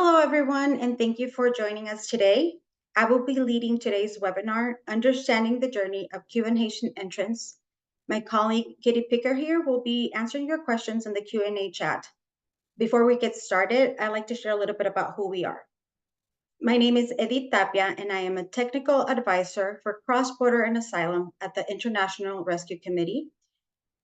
Hello, everyone, and thank you for joining us today. I will be leading today's webinar, Understanding the Journey of Cuban Haitian Entrants. My colleague, Kitty Picker here, will be answering your questions in the Q&A chat. Before we get started, I'd like to share a little bit about who we are. My name is Edith Tapia, and I am a technical advisor for cross-border and asylum at the International Rescue Committee.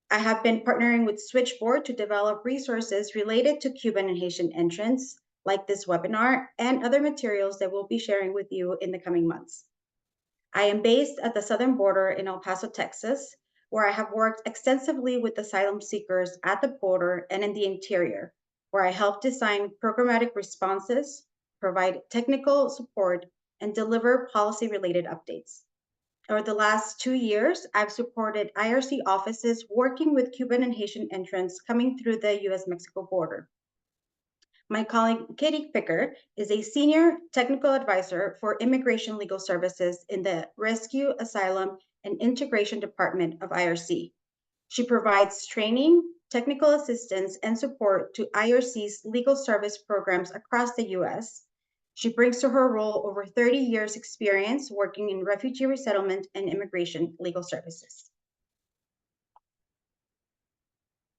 I have been partnering with Switchboard to develop resources related to Cuban and Haitian entrants, like this webinar, and other materials that we'll be sharing with you in the coming months. I am based at the southern border in El Paso, Texas, where I have worked extensively with asylum seekers at the border and in the interior, where I help design programmatic responses, provide technical support, and deliver policy-related updates. Over the last 2 years, I've supported IRC offices working with Cuban and Haitian entrants coming through the US-Mexico border. My colleague, Kitty Picker, is a senior technical advisor for immigration legal services in the Rescue, Asylum, and Integration Department of IRC. She provides training, technical assistance, and support to IRC's legal service programs across the US. She brings to her role over 30 years experience working in refugee resettlement and immigration legal services.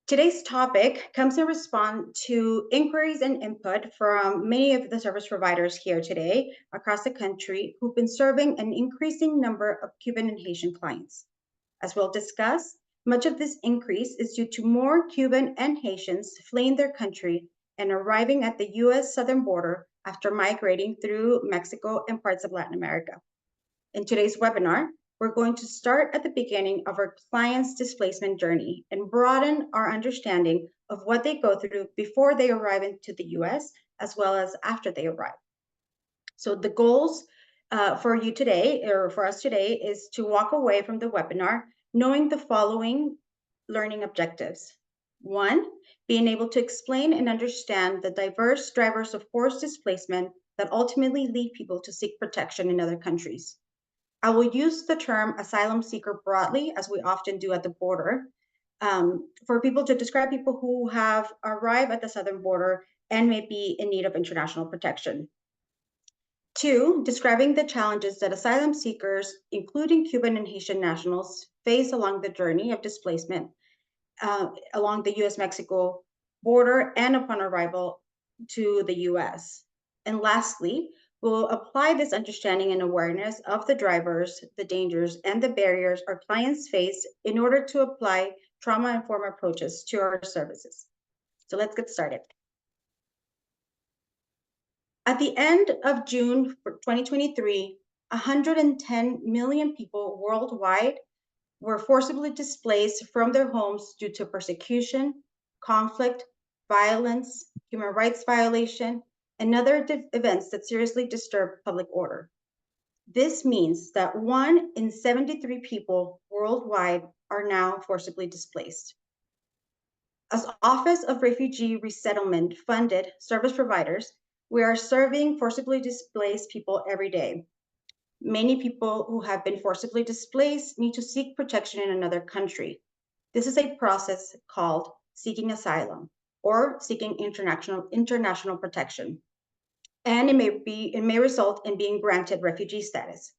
Today's topic comes in response to inquiries and input from many of the service providers here today across the country who've been serving an increasing number of Cuban and Haitian clients. As we'll discuss, much of this increase is due to more Cuban and Haitians fleeing their country and arriving at the US southern border after migrating through Mexico and parts of Latin America. In today's webinar, we're going to start at the beginning of our clients' displacement journey and broaden our understanding of what they go through before they arrive into the US, as well as after they arrive. So the goals for you today, or for us today, is to walk away from the webinar knowing the following learning objectives. 1, being able to explain and understand the diverse drivers of forced displacement that ultimately lead people to seek protection in other countries. I will use the term asylum seeker broadly, as we often do at the border, for people to describe people who have arrived at the southern border and may be in need of international protection. 2, describing the challenges that asylum seekers, including Cuban and Haitian nationals, face along the journey of displacement along the US-Mexico border and upon arrival to the US. And lastly, we'll apply this understanding and awareness of the drivers, the dangers, and the barriers our clients face in order to apply trauma-informed approaches to our services. So let's get started. At the end of June 2023, 110 million people worldwide were forcibly displaced from their homes due to persecution, conflict, violence, human rights violation, and other events that seriously disturb public order. This means that 1 in 73 people worldwide are now forcibly displaced. As Office of Refugee Resettlement funded service providers, we are serving forcibly displaced people every day. Many people who have been forcibly displaced need to seek protection in another country. This is a process called seeking asylum or seeking international protection. And it may result in being granted refugee status.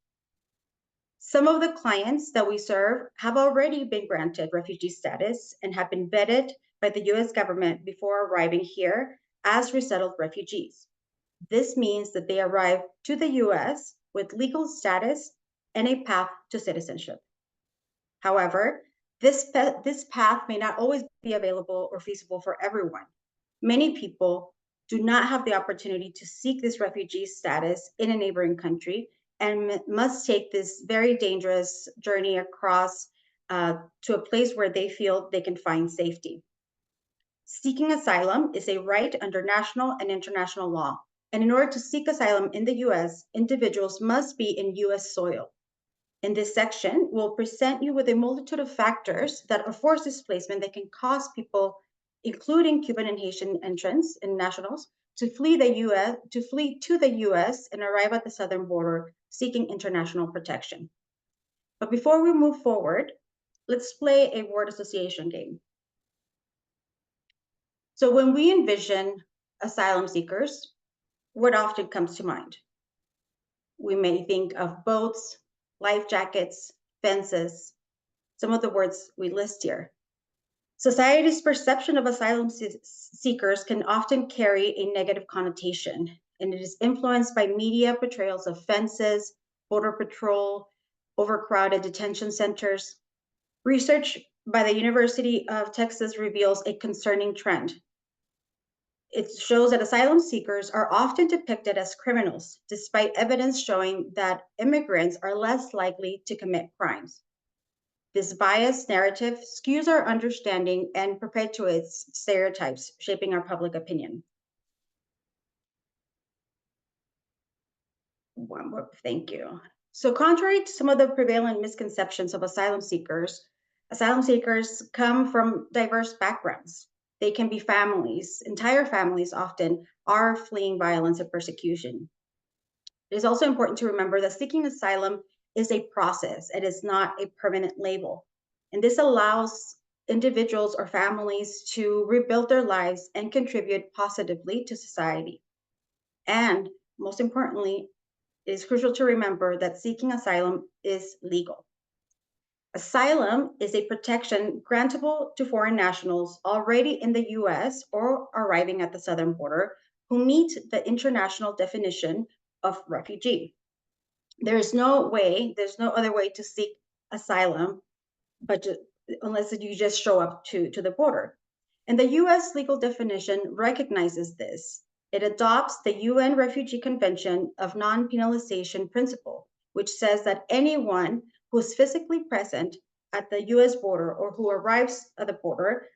Some of the clients that we serve have already been granted refugee status and have been vetted by the US government before arriving here as resettled refugees. This means that they arrive to the US with legal status and a path to citizenship. However, this path may not always be available or feasible for everyone. Many people do not have the opportunity to seek this refugee status in a neighboring country and must take this very dangerous journey across to a place where they feel they can find safety. Seeking asylum is a right under national and international law. And in order to seek asylum in the US, individuals must be in US soil. In this section, we'll present you with a multitude of factors that are forced displacement that can cause people, including Cuban and Haitian entrants and nationals, to flee to the US and arrive at the southern border seeking international protection. But before we move forward, let's play a word association game. So when we envision asylum seekers, what often comes to mind? We may think of boats, life jackets, fences, some of the words we list here. Society's perception of asylum seekers can often carry a negative connotation, and it is influenced by media portrayals of fences, border patrol, overcrowded detention centers. Research by the University of Texas reveals a concerning trend. It shows that asylum seekers are often depicted as criminals, despite evidence showing that immigrants are less likely to commit crimes. This biased narrative skews our understanding and perpetuates stereotypes, shaping our public opinion. One more, thank you. So contrary to some of the prevalent misconceptions of asylum seekers come from diverse backgrounds. They can be families, entire families often are fleeing violence and persecution. It is also important to remember that seeking asylum is a process. It is not a permanent label. And this allows individuals or families to rebuild their lives and contribute positively to society. And most importantly, it is crucial to remember that seeking asylum is legal. Asylum is a protection grantable to foreign nationals already in the US or arriving at the southern border who meet the international definition of refugee. There's no other way to seek asylum unless you just show up to the border. And the US legal definition recognizes this. It adopts the UN Refugee Convention of Non-Penalization Principle, which says that anyone who is physically present at the US border or who arrives at the border,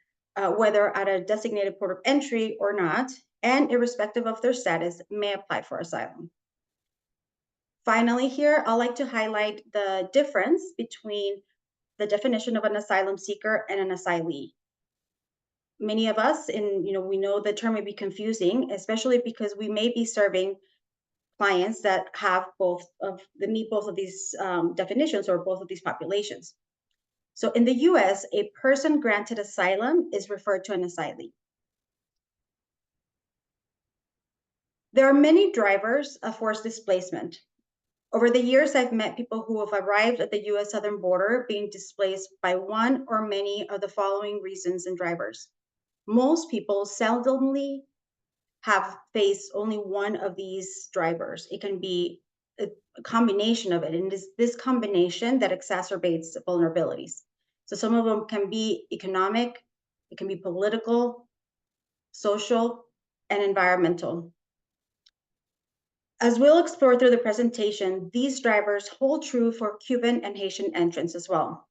whether at a designated port of entry or not, and irrespective of their status, may apply for asylum. Finally, here, I'd like to highlight the difference between the definition of an asylum seeker and an asylee. Many of us, we know the term may be confusing, especially because we may be serving clients that meet both of these definitions or both of these populations. So in the US, a person granted asylum is referred to an asylee. There are many drivers of forced displacement. Over the years, I've met people who have arrived at the US southern border being displaced by one or many of the following reasons and drivers. Most people seldomly have faced only one of these drivers. It can be a combination of it, and it is this combination that exacerbates vulnerabilities. So some of them can be economic, it can be political, social, and environmental. As we'll explore through the presentation, these drivers hold true for Cuban and Haitian entrants as well.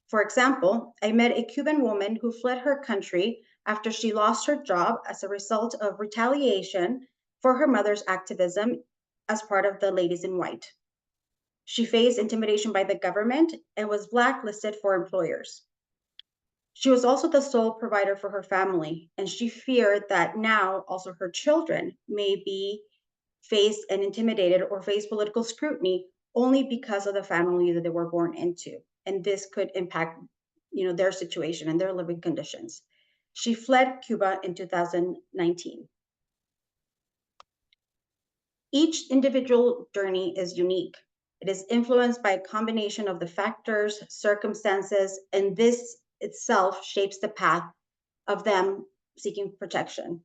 For example, I met a Cuban woman who fled her country after she lost her job as a result of retaliation for her mother's activism as part of the Ladies in White. She faced intimidation by the government and was blacklisted for employers. She was also the sole provider for her family, and she feared that now also her children may be faced and intimidated or face political scrutiny only because of the family that they were born into. And this could impact, their situation and their living conditions. She fled Cuba in 2019. Each individual journey is unique. It is influenced by a combination of the factors, circumstances, and this itself shapes the path of them seeking protection.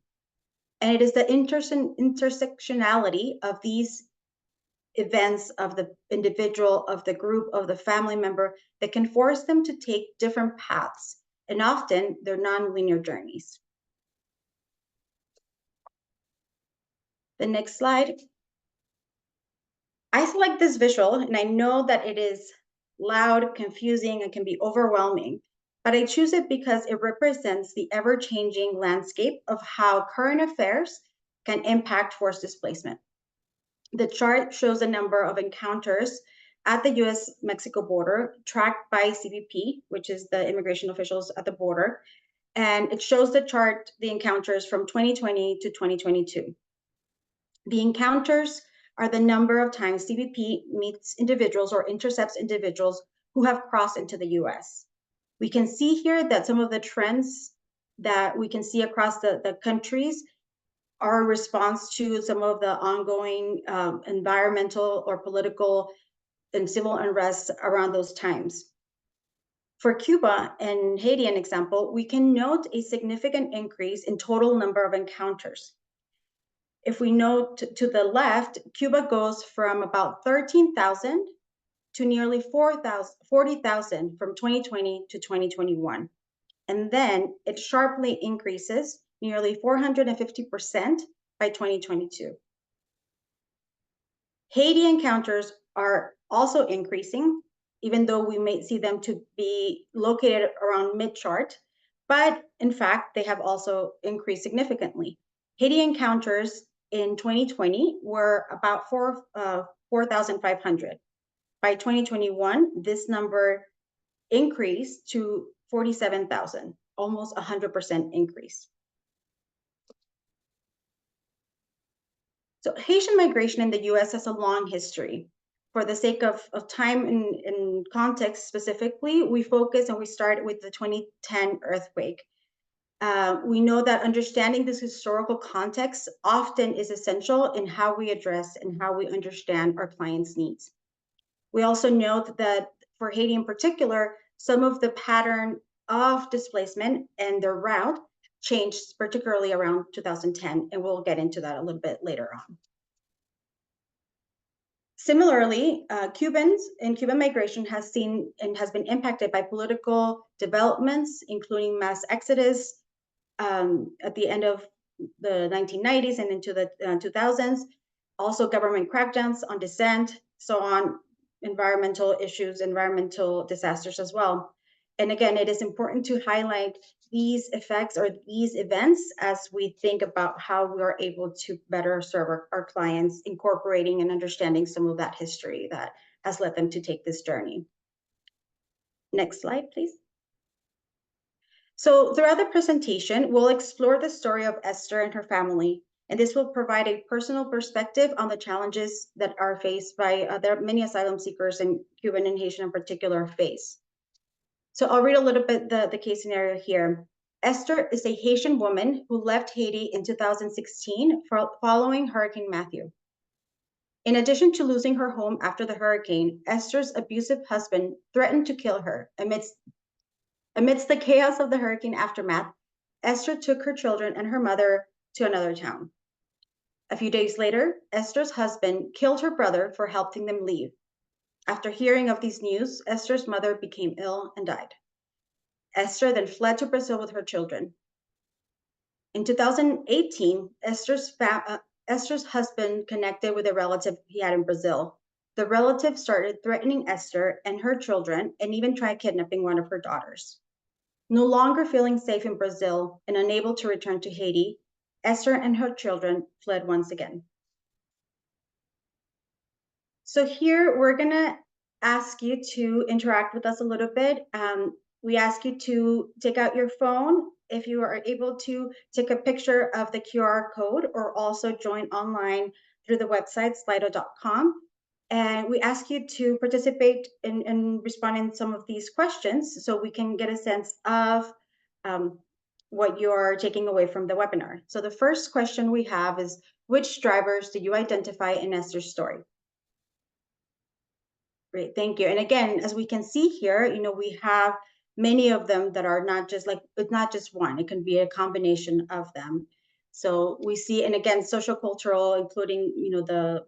And it is the intersectionality of these events of the individual, of the group, of the family member that can force them to take different paths. And often they're non-linear journeys. The next slide. I select this visual, and I know that it is loud, confusing, and can be overwhelming, but I choose it because it represents the ever-changing landscape of how current affairs can impact forced displacement. The chart shows the number of encounters at the US-Mexico border tracked by CBP, which is the immigration officials at the border, and it shows the encounters from 2020 to 2022. The encounters are the number of times CBP meets individuals or intercepts individuals who have crossed into the US. We can see here that some of the trends that we can see across the countries our response to some of the ongoing environmental or political and civil unrest around those times. For Cuba and Haiti, an example, we can note a significant increase in total number of encounters. If we note to the left, Cuba goes from about 13,000 to nearly 40,000 from 2020 to 2021. And then it sharply increases nearly 450% by 2022. Haiti encounters are also increasing, even though we may see them to be located around mid-chart, but in fact, they have also increased significantly. Haiti encounters in 2020 were about 4,500. By 2021, this number increased to 47,000, almost 100% increase. So Haitian migration in the US has a long history. For the sake of time and context specifically, we focus and we start with the 2010 earthquake. We know that understanding this historical context often is essential in how we address and how we understand our clients' needs. We also note that for Haiti in particular, some of the pattern of displacement and their route changed, particularly around 2010, and we'll get into that a little bit later on. Similarly, Cuban migration has seen and has been impacted by political developments, including mass exodus at the end of the 1990s and into the 2000s, also government crackdowns on dissent, so on, environmental issues, environmental disasters as well. And again, it is important to highlight these effects or these events as we think about how we are able to better serve our clients, incorporating and understanding some of that history that has led them to take this journey. Next slide, please. So throughout the presentation, we'll explore the story of Esther and her family, and this will provide a personal perspective on the challenges that are faced by many asylum seekers, and Cuban and Haitian in particular face. So I'll read a little bit the case scenario here. Esther is a Haitian woman who left Haiti in 2016 following Hurricane Matthew. In addition to losing her home after the hurricane, Esther's abusive husband threatened to kill her. Amidst the chaos of the hurricane aftermath, Esther took her children and her mother to another town. A few days later, Esther's husband killed her brother for helping them leave. After hearing of these news, Esther's mother became ill and died. Esther then fled to Brazil with her children. In 2018, Esther's husband connected with a relative he had in Brazil. The relative started threatening Esther and her children and even tried kidnapping one of her daughters. No longer feeling safe in Brazil and unable to return to Haiti, Esther and her children fled once again. So here we're gonna ask you to interact with us a little bit. We ask you to take out your phone if you are able to take a picture of the QR code, or also join online through the website slido.com. And we ask you to participate in responding to some of these questions so we can get a sense of what you're taking away from the webinar. So the first question we have is, which drivers do you identify in Esther's story? Great, thank you. And again, as we can see here, we have many of them that are not just it's not just one, it can be a combination of them. So we see, and again, social cultural, including, the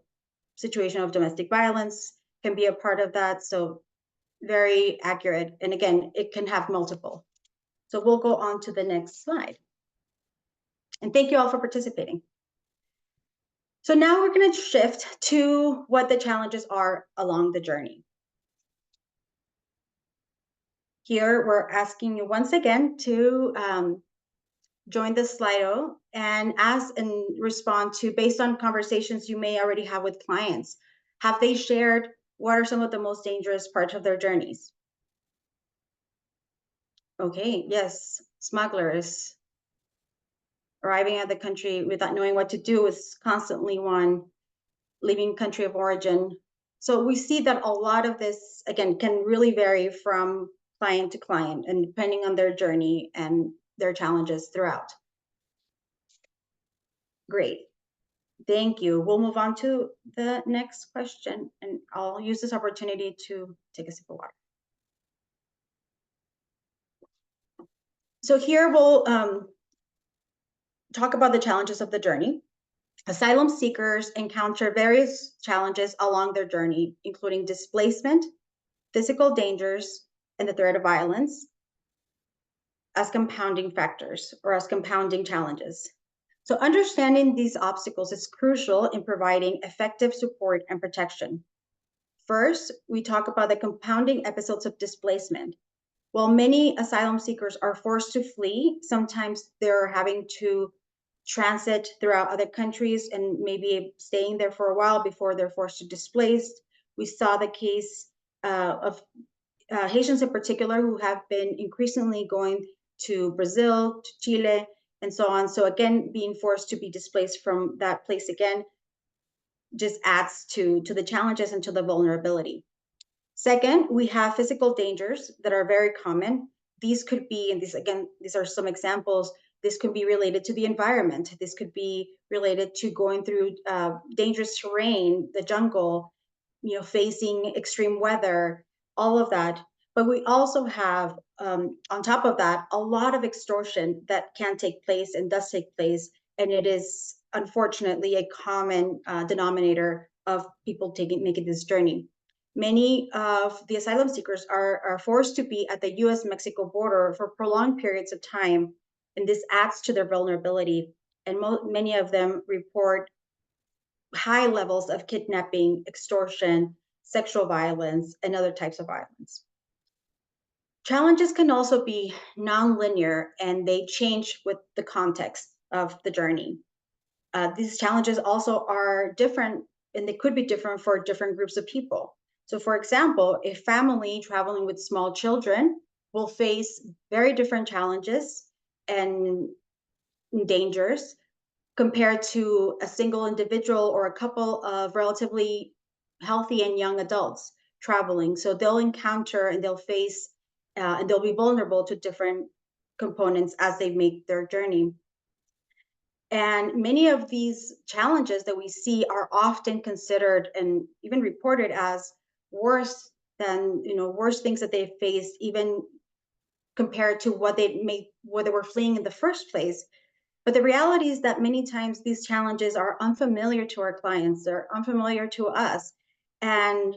situation of domestic violence can be a part of that. So very accurate. And again, it can have multiple. So we'll go on to the next slide. And thank you all for participating. So now we're going to shift to what the challenges are along the journey. Here, we're asking you once again to join the Slido and ask and respond to, based on conversations you may already have with clients, have they shared what are some of the most dangerous parts of their journeys? Okay, yes, smugglers. Arriving at the country without knowing what to do is constantly one. Leaving country of origin. So we see that a lot of this, again, can really vary from client to client and depending on their journey and their challenges throughout. Great. Thank you. We'll move on to the next question, and I'll use this opportunity to take a sip of water. So here we'll talk about the challenges of the journey. Asylum seekers encounter various challenges along their journey, including displacement, physical dangers, and the threat of violence as compounding factors or as compounding challenges. So understanding these obstacles is crucial in providing effective support and protection. First, we talk about the compounding episodes of displacement. While many asylum seekers are forced to flee, sometimes they're having to transit throughout other countries and maybe staying there for a while before they're forced to displace. We saw the case of Haitians in particular who have been increasingly going to Brazil, to Chile, and so on. So again, being forced to be displaced from that place again just adds to the challenges and to the vulnerability. Second, we have physical dangers that are very common. These could be, and these are some examples, this could be related to the environment. This could be related to going through dangerous terrain, the jungle, facing extreme weather, all of that. But we also have, on top of that, a lot of extortion that can take place and does take place. And it is unfortunately a common denominator of people making this journey. Many of the asylum seekers are forced to be at the US-Mexico border for prolonged periods of time, and this adds to their vulnerability. And many of them report high levels of kidnapping, extortion, sexual violence, and other types of violence. Challenges can also be nonlinear, and they change with the context of the journey. These challenges also are different, and they could be different for different groups of people. So for example, a family traveling with small children will face very different challenges and dangers compared to a single individual or a couple of relatively healthy and young adults traveling. So they'll encounter and they'll face and they'll be vulnerable to different components as they make their journey. And many of these challenges that we see are often considered and even reported as worse than, worse things that they faced, even compared to what they were fleeing in the first place. But the reality is that many times these challenges are unfamiliar to our clients, they're unfamiliar to us. And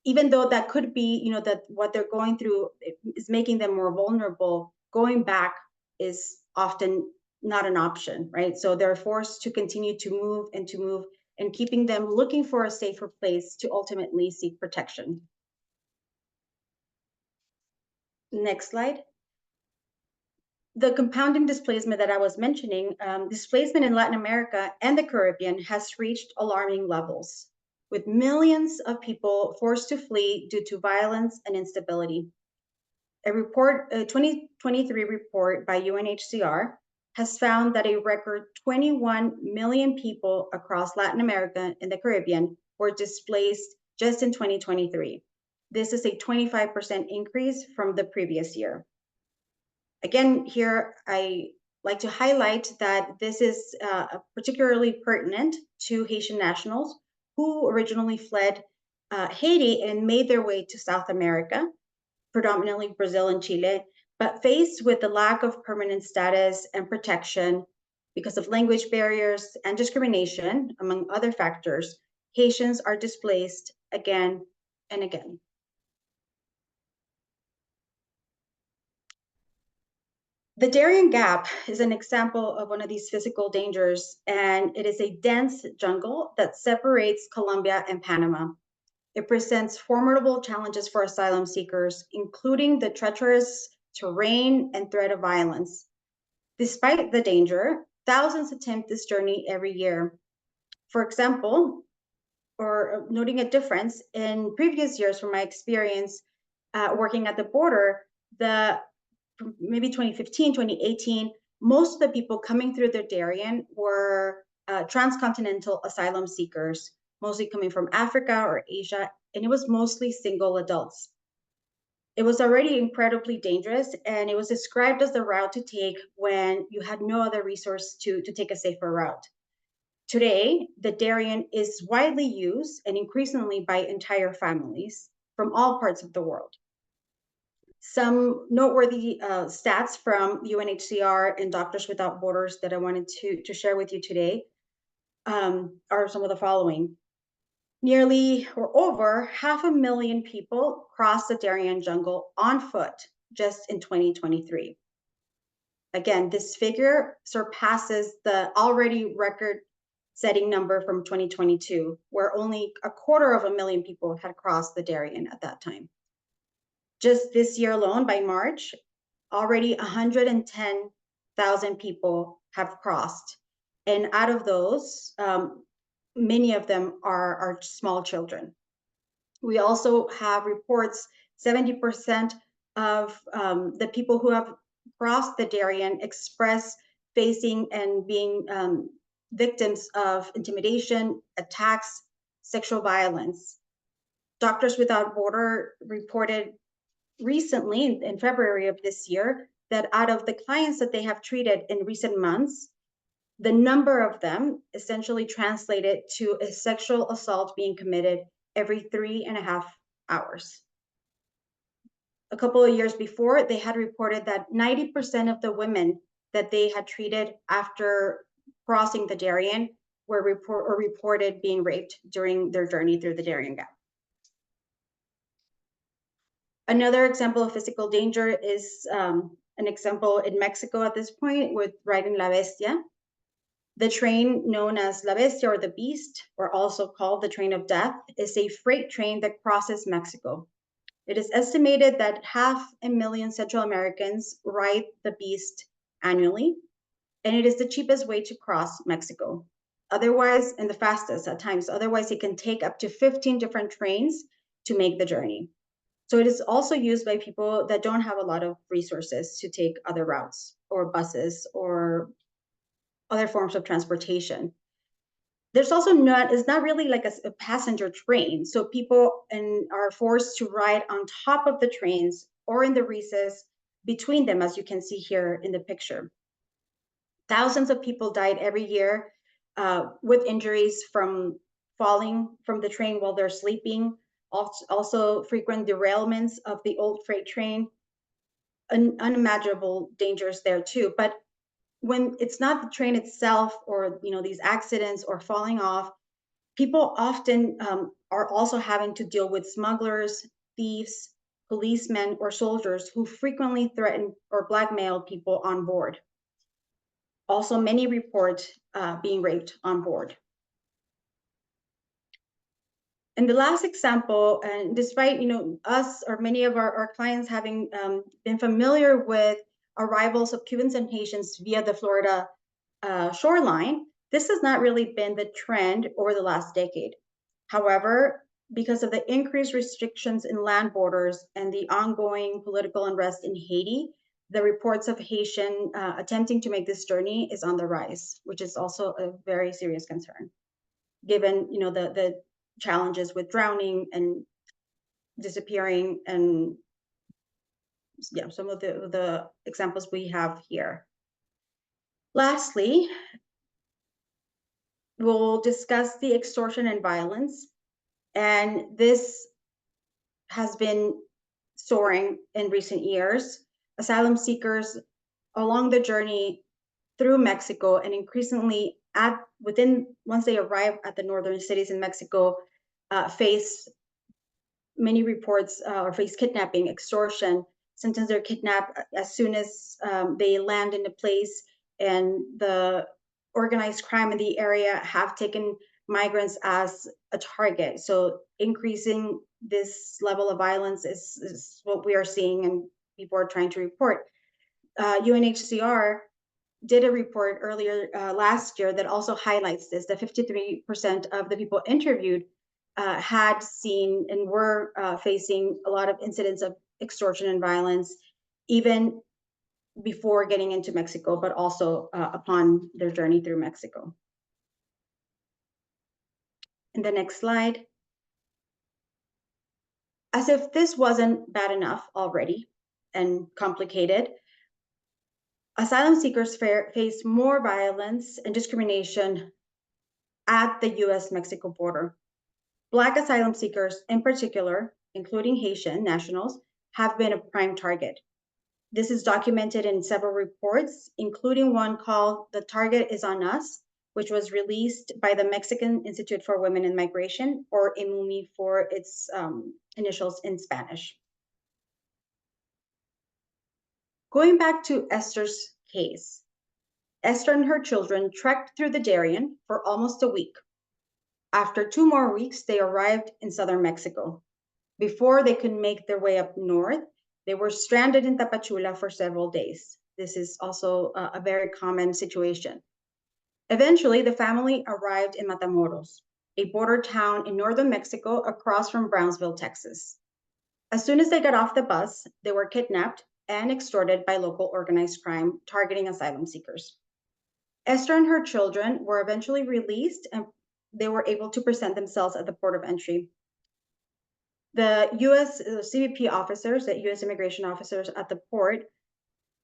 even though that could be, that what they're going through is making them more vulnerable, going back is often not an option, right? So they're forced to continue to move, and keeping them looking for a safer place to ultimately seek protection. Next slide. The compounding displacement that I was mentioning, displacement in Latin America and the Caribbean has reached alarming levels, with millions of people forced to flee due to violence and instability. A 2023 report by UNHCR has found that a record 21 million people across Latin America and the Caribbean were displaced just in 2023. This is a 25% increase from the previous year. Again, here I like to highlight that this is particularly pertinent to Haitian nationals who originally fled Haiti and made their way to South America, predominantly Brazil and Chile, but faced with the lack of permanent status and protection because of language barriers and discrimination, among other factors, Haitians are displaced again and again. The Darien Gap is an example of one of these physical dangers, and it is a dense jungle that separates Colombia and Panama. It presents formidable challenges for asylum seekers, including the treacherous terrain and threat of violence. Despite the danger, thousands attempt this journey every year. For example, or noting a difference, in previous years from my experience working at the border, maybe 2015, 2018, most of the people coming through the Darien were transcontinental asylum seekers, mostly coming from Africa or Asia, and it was mostly single adults. It was already incredibly dangerous, and it was described as the route to take when you had no other resource to take a safer route. Today, the Darien is widely used and increasingly by entire families from all parts of the world. Some noteworthy stats from UNHCR and Doctors Without Borders that I wanted to share with you today are some of the following. Nearly or over 500,000 people crossed the Darien jungle on foot just in 2023. Again, this figure surpasses the already record-setting number from 2022, where only 250,000 people had crossed the Darien at that time. Just this year alone, by March, already 110,000 people have crossed. And out of those, many of them are small children. We also have reports 70% of the people who have crossed the Darien express facing and being victims of intimidation, attacks, sexual violence. Doctors Without Borders reported recently, in February of this year, that out of the clients that they have treated in recent months, the number of them essentially translated to a sexual assault being committed every 3.5 hours. A couple of years before, they had reported that 90% of the women that they had treated after crossing the Darien were reported being raped during their journey through the Darien Gap. Another example of physical danger is an example in Mexico at this point with riding La Bestia. The train known as La Bestia, or the Beast, or also called the Train of Death, is a freight train that crosses Mexico. It is estimated that 500,000 Central Americans ride the Beast annually, and it is the cheapest way to cross Mexico. Otherwise, and the fastest at times, otherwise it can take up to 15 different trains to make the journey. So it is also used by people that don't have a lot of resources to take other routes or buses or other forms of transportation. There's also it's not really like a passenger train. So people are forced to ride on top of the trains or in the recess between them, as you can see here in the picture. Thousands of people died every year with injuries from falling from the train while they're sleeping. Also frequent derailments of the old freight train, unimaginable dangers there too. But when it's not the train itself or these accidents or falling off, people often are also having to deal with smugglers, thieves, policemen, or soldiers who frequently threaten or blackmail people on board. Also, many report being raped on board. And the last example, and despite us or many of our clients having been familiar with arrivals of Cubans and Haitians via the Florida shoreline, this has not really been the trend over the last decade. However, because of the increased restrictions in land borders and the ongoing political unrest in Haiti, the reports of Haitian attempting to make this journey is on the rise, which is also a very serious concern, given the challenges with drowning and disappearing, and some of the examples we have here. Lastly, we'll discuss the extortion and violence, and this has been soaring in recent years. Asylum seekers along the journey through Mexico, and increasingly once they arrive at the northern cities in Mexico, face many reports or face kidnapping, extortion. Sometimes they're kidnapped as soon as they land in a place, and the organized crime in the area have taken migrants as a target. So increasing this level of violence is what we are seeing, and people are trying to report. UNHCR did a report earlier last year that also highlights this, that 53% of the people interviewed had seen and were facing a lot of incidents of extortion and violence, even before getting into Mexico, but also upon their journey through Mexico. In the next slide. As if this wasn't bad enough already and complicated, asylum seekers face more violence and discrimination at the US-Mexico border. Black asylum seekers in particular, including Haitian nationals, have been a prime target. This is documented in several reports, including one called "The Target is on Us," which was released by the Mexican Institute for Women in Migration, or IMUMI for its initials in Spanish. Going back to Esther's case, Esther and her children trekked through the Darien for almost a week. After 2 more weeks, they arrived in southern Mexico. Before they could make their way up north, they were stranded in Tapachula for several days. This is also a very common situation. Eventually, the family arrived in Matamoros, a border town in northern Mexico across from Brownsville, Texas. As soon as they got off the bus, they were kidnapped and extorted by local organized crime targeting asylum seekers. Esther and her children were eventually released, and they were able to present themselves at the port of entry. The U.S. CBP officers, the U.S. immigration officers at the port,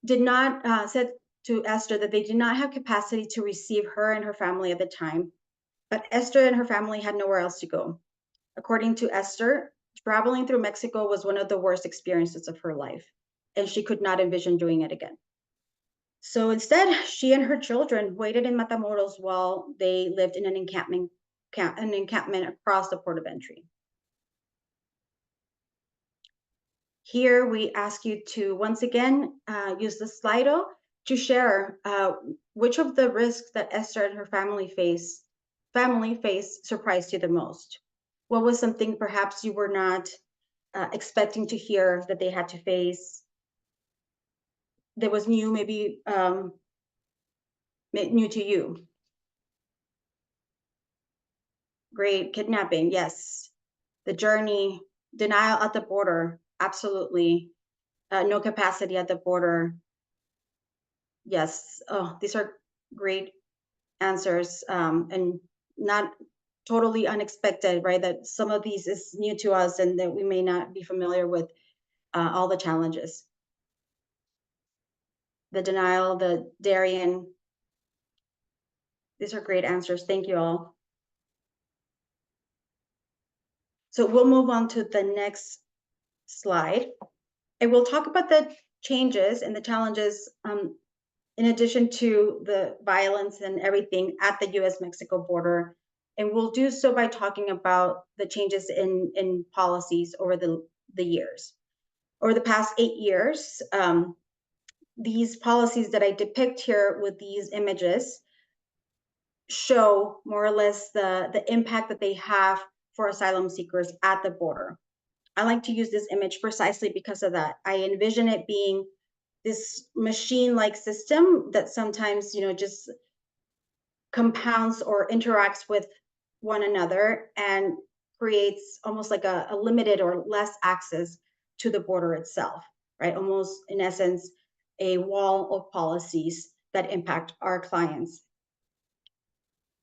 did not said to Esther that they did not have capacity to receive her and her family at the time, but Esther and her family had nowhere else to go. According to Esther, traveling through Mexico was one of the worst experiences of her life, and she could not envision doing it again. So instead, she and her children waited in Matamoros while they lived in an encampment across the port of entry. Here we ask you to once again use the Slido to share which of the risks that Esther and her family face surprised you the most. What was something perhaps you were not expecting to hear that they had to face, that was new, maybe new to you? Great. Kidnapping, yes. The journey, denial at the border, absolutely. No capacity at the border. Yes. Oh, these are great answers, and not totally unexpected, right? That some of these is new to us and that we may not be familiar with all the challenges. The denial, the Darien. These are great answers. Thank you all. So we'll move on to the next slide. And we'll talk about the changes and the challenges in addition to the violence and everything at the US-Mexico border. And we'll do so by talking about the changes in policies over the years. Over the past 8 years, these policies that I depict here with these images show more or less the impact that they have for asylum seekers at the border. I like to use this image precisely because of that. I envision it being this machine-like system that sometimes, just compounds or interacts with one another and creates almost like a limited or less access to the border itself, right? Almost, in essence, a wall of policies that impact our clients.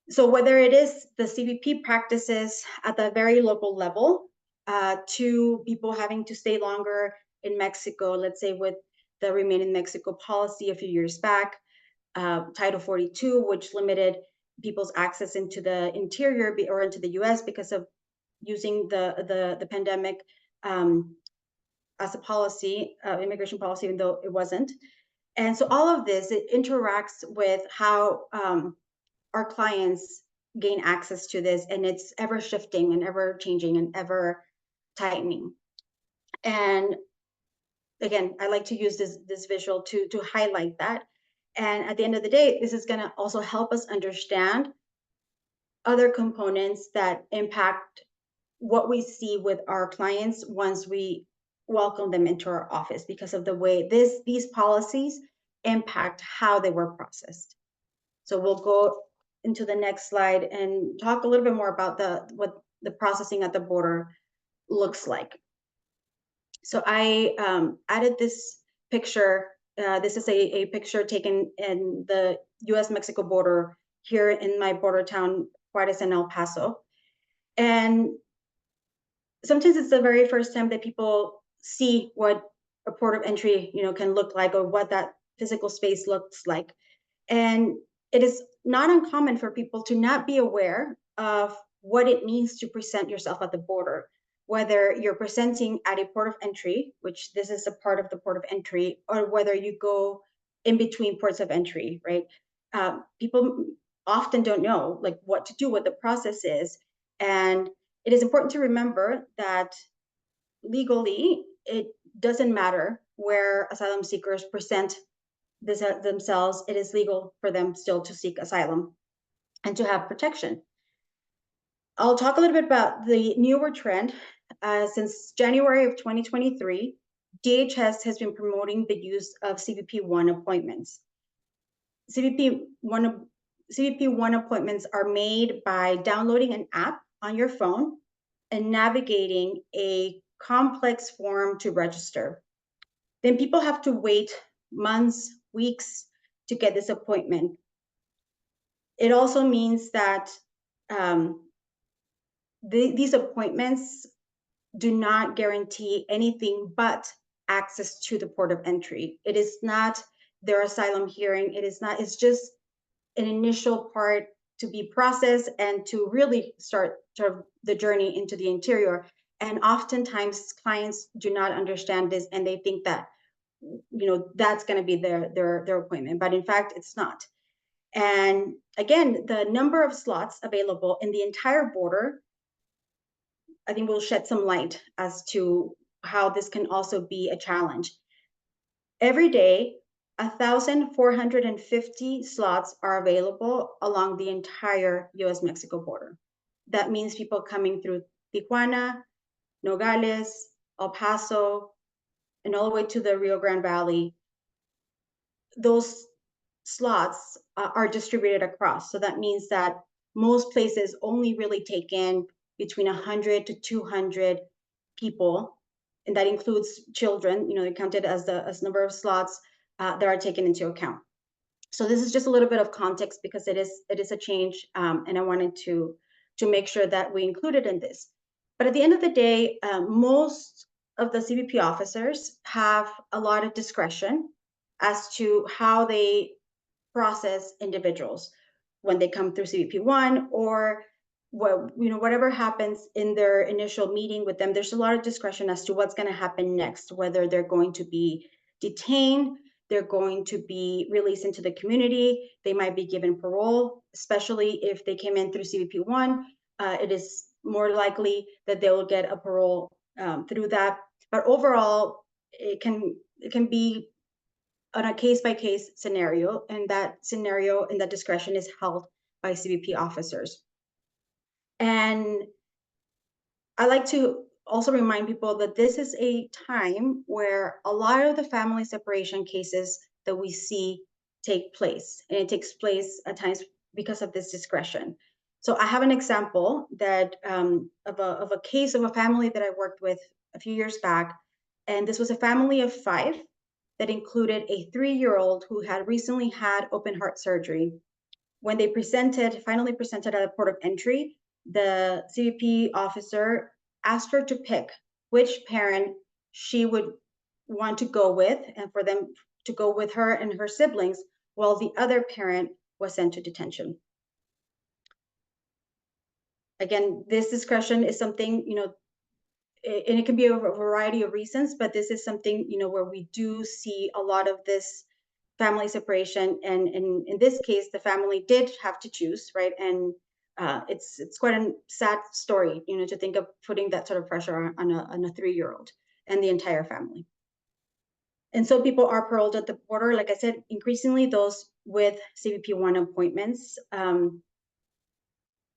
So whether it is the CBP practices at the very local level, to people having to stay longer in Mexico, let's say with the Remain in Mexico policy a few years back, Title 42, which limited people's access into the interior or into the US because of using the pandemic as a policy, immigration policy, even though it wasn't. And so all of this, it interacts with how our clients gain access to this, and it's ever shifting and ever changing and ever tightening. And again, I like to use this visual to highlight that. And at the end of the day, this is going to also help us understand other components that impact what we see with our clients once we welcome them into our office, because of the way these policies impact how they were processed. So we'll go into the next slide and talk a little bit more about what the processing at the border looks like. So I added this picture. This is a picture taken in the US-Mexico border here in my border town, Juarez and El Paso. And sometimes it's the very first time that people see what a port of entry, can look like, or what that physical space looks like. And it is not uncommon for people to not be aware of what it means to present yourself at the border, whether you're presenting at a port of entry, which this is a part of the port of entry, or whether you go in between ports of entry, right? People often don't know like what to do, what the process is. And it is important to remember that legally, it doesn't matter where asylum seekers present themselves. It is legal for them still to seek asylum and to have protection. I'll talk a little bit about the newer trend. Since January of 2023, DHS has been promoting the use of CBP-1 appointments. CBP-1 CBP-1 appointments are made by downloading an app on your phone and navigating a complex form to register. Then people have to wait months, weeks to get this appointment. It also means that these appointments do not guarantee anything but access to the port of entry. It is not their asylum hearing. It is not, it's just an initial part to be processed and to really start sort of the journey into the interior. And oftentimes clients do not understand this and they think that, you know, that's going to be their appointment, but in fact, it's not. And again, the number of slots available in the entire border, I think will shed some light as to how this can also be a challenge. Every day, 1,450 slots are available along the entire US-Mexico border. That means people coming through Tijuana, Nogales, El Paso, and all the way to the Rio Grande Valley. Those slots are distributed across. So that means that most places only really take in between 100 to 200 people, and that includes children. You know, they're counted as the number of slots that are taken into account. So this is just a little bit of context because it is a change, and I wanted to make sure that we include it in this. But at the end of the day, most of the CBP officers have a lot of discretion as to how they process individuals when they come through CBP-1 or whatever happens in their initial meeting with them. There's a lot of discretion as to what's going to happen next, whether they're going to be detained, they're going to be released into the community, they might be given parole, especially if they came in through CBP-1. It is more likely that they will get a parole through that. But overall, it can be on a case-by-case scenario, and that scenario and that discretion is held by CBP officers. And I like to also remind people that this is a time where a lot of the family separation cases that we see take place, and it takes place at times because of this discretion. So I have an example that of a case of a family that I worked with a few years back, and this was a family of 5 that included a 3-year-old who had recently had open heart surgery. When they finally presented at the port of entry, the CBP officer asked her to pick which parent she would want to go with and for them to go with her and her siblings, while the other parent was sent to detention. Again, this discretion is something, you know, and it can be a variety of reasons, but this is something, you know, where we do see a lot of this family separation. And in this case, the family did have to choose, right? And it's quite a sad story, you know, to think of putting that sort of pressure on a 3-year-old and the entire family. And so people are paroled at the border. Like I said, increasingly those with CBP-1 appointments.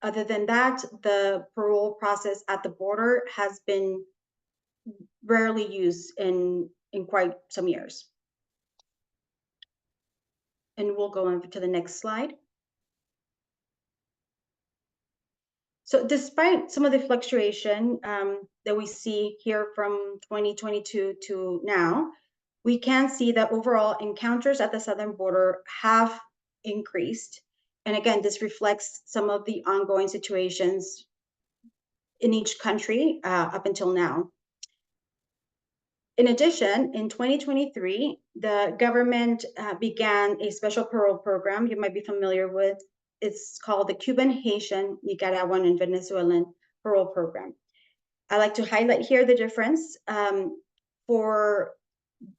Other than that, the parole process at the border has been rarely used in quite some years. And we'll go on to the next slide. So despite some of the fluctuation that we see here from 2022 to now, we can see that overall encounters at the southern border have increased. And again, this reflects some of the ongoing situations in each country up until now. In addition, in 2023, the government began a special parole program you might be familiar with. It's called the Cuban, Haitian, Nicaraguan, and Venezuelan parole program. I like to highlight here the difference. For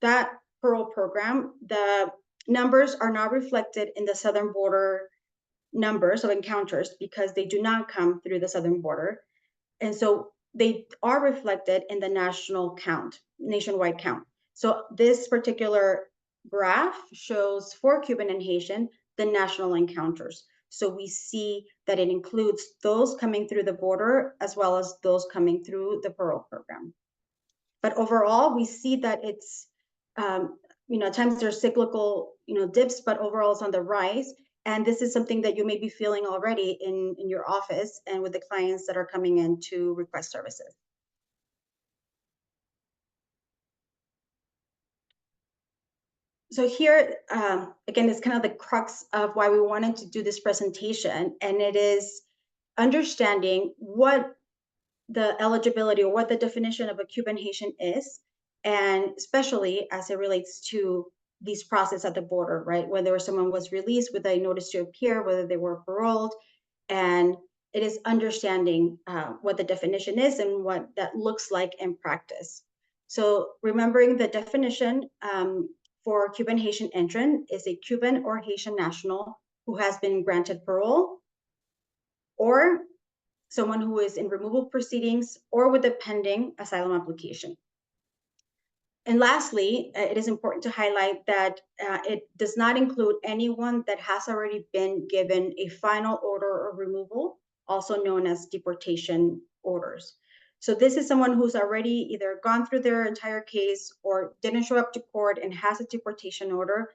that parole program, the numbers are not reflected in the southern border numbers of encounters because they do not come through the southern border. And so they are reflected in the nationwide count. So this particular graph shows for Cuban and Haitian, the national encounters. So we see that it includes those coming through the border as well as those coming through the parole program. But overall, we see that it's, at times there's cyclical, dips, but overall it's on the rise. And this is something that you may be feeling already in your office and with the clients that are coming in to request services. So here, again, is kind of the crux of why we wanted to do this presentation, and it is understanding what the eligibility or what the definition of a Cuban Haitian is, and especially as it relates to these process at the border, right? Whether someone was released with a notice to appear, whether they were paroled, and it is understanding what the definition is and what that looks like in practice. So remembering the definition for Cuban Haitian entrant is a Cuban or Haitian national who has been granted parole, or someone who is in removal proceedings or with a pending asylum application. And lastly, it is important to highlight that it does not include anyone that has already been given a final order of removal, also known as deportation orders. So this is someone who's already either gone through their entire case or didn't show up to court and has a deportation order.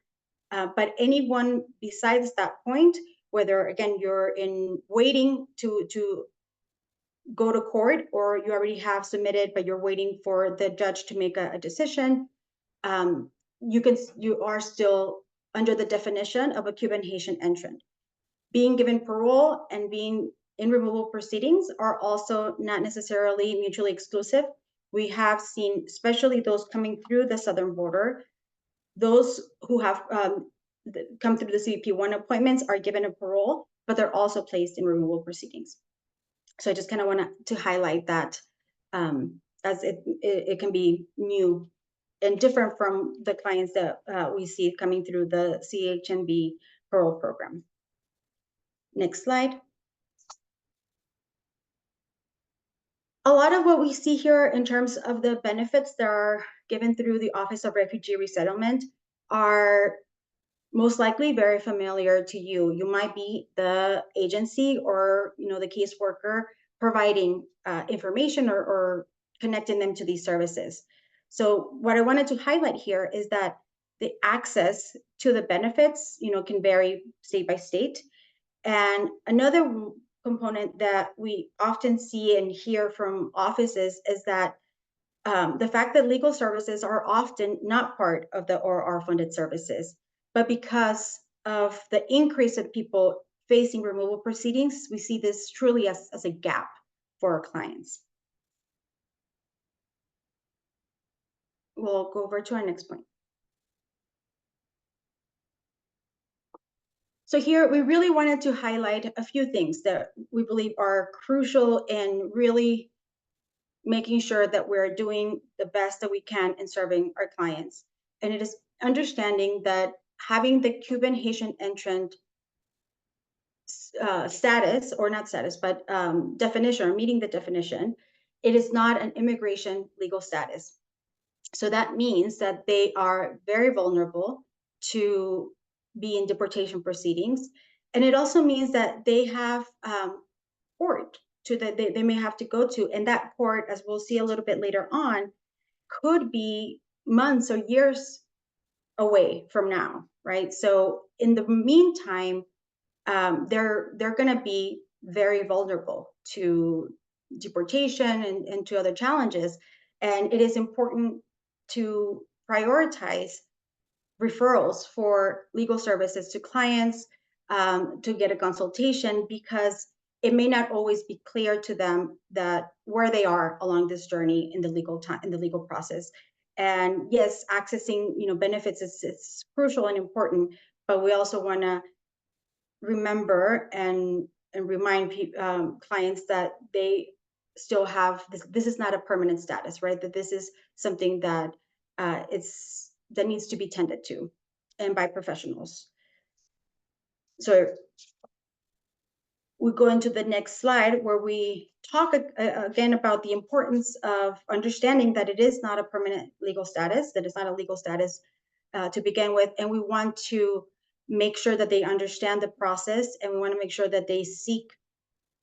But anyone besides that point, whether again you're in waiting to go to court or you already have submitted but you're waiting for the judge to make a decision, you are still under the definition of a Cuban Haitian entrant. Being given parole and being in removal proceedings are also not necessarily mutually exclusive. We have seen, especially those coming through the southern border, those who have come through the CBP1 appointments are given a parole, but they're also placed in removal proceedings. So I just kind of want to highlight that as it can be new and different from the clients that we see coming through the CHNB parole program. Next slide. A lot of what we see here in terms of the benefits that are given through the Office of Refugee Resettlement are most likely very familiar to you. You might be the agency or the caseworker providing information or connecting them to these services. So what I wanted to highlight here is that the access to the benefits can vary state by state. And another component that we often see and hear from offices is that the fact that legal services are often not part of the ORR funded services, but because of the increase of people facing removal proceedings, we see this truly as a gap for our clients. We'll go over to our next point. So here we really wanted to highlight a few things that we believe are crucial in really making sure that we're doing the best that we can in serving our clients. And it is understanding that having the Cuban Haitian entrant status, or not status, but definition, or meeting the definition, it is not an immigration legal status. So that means that they are very vulnerable to be in deportation proceedings. And it also means that they have court they may have to go to, and that court, as we'll see a little bit later on, could be months or years away from now, right? So in the meantime, they're going to be very vulnerable to deportation and to other challenges. And it is important to prioritize referrals for legal services to clients, to get a consultation, because it may not always be clear to them that where they are along this journey in the legal process. And yes, accessing, benefits is crucial and important, but we also want to remember and remind clients that they still have this. This is not a permanent status, right? That this is something that that needs to be tended to, and by professionals. So we go into the next slide where we talk again about the importance of understanding that it is not a permanent legal status, that it's not a legal status to begin with, and we want to make sure that they understand the process, and we want to make sure that they seek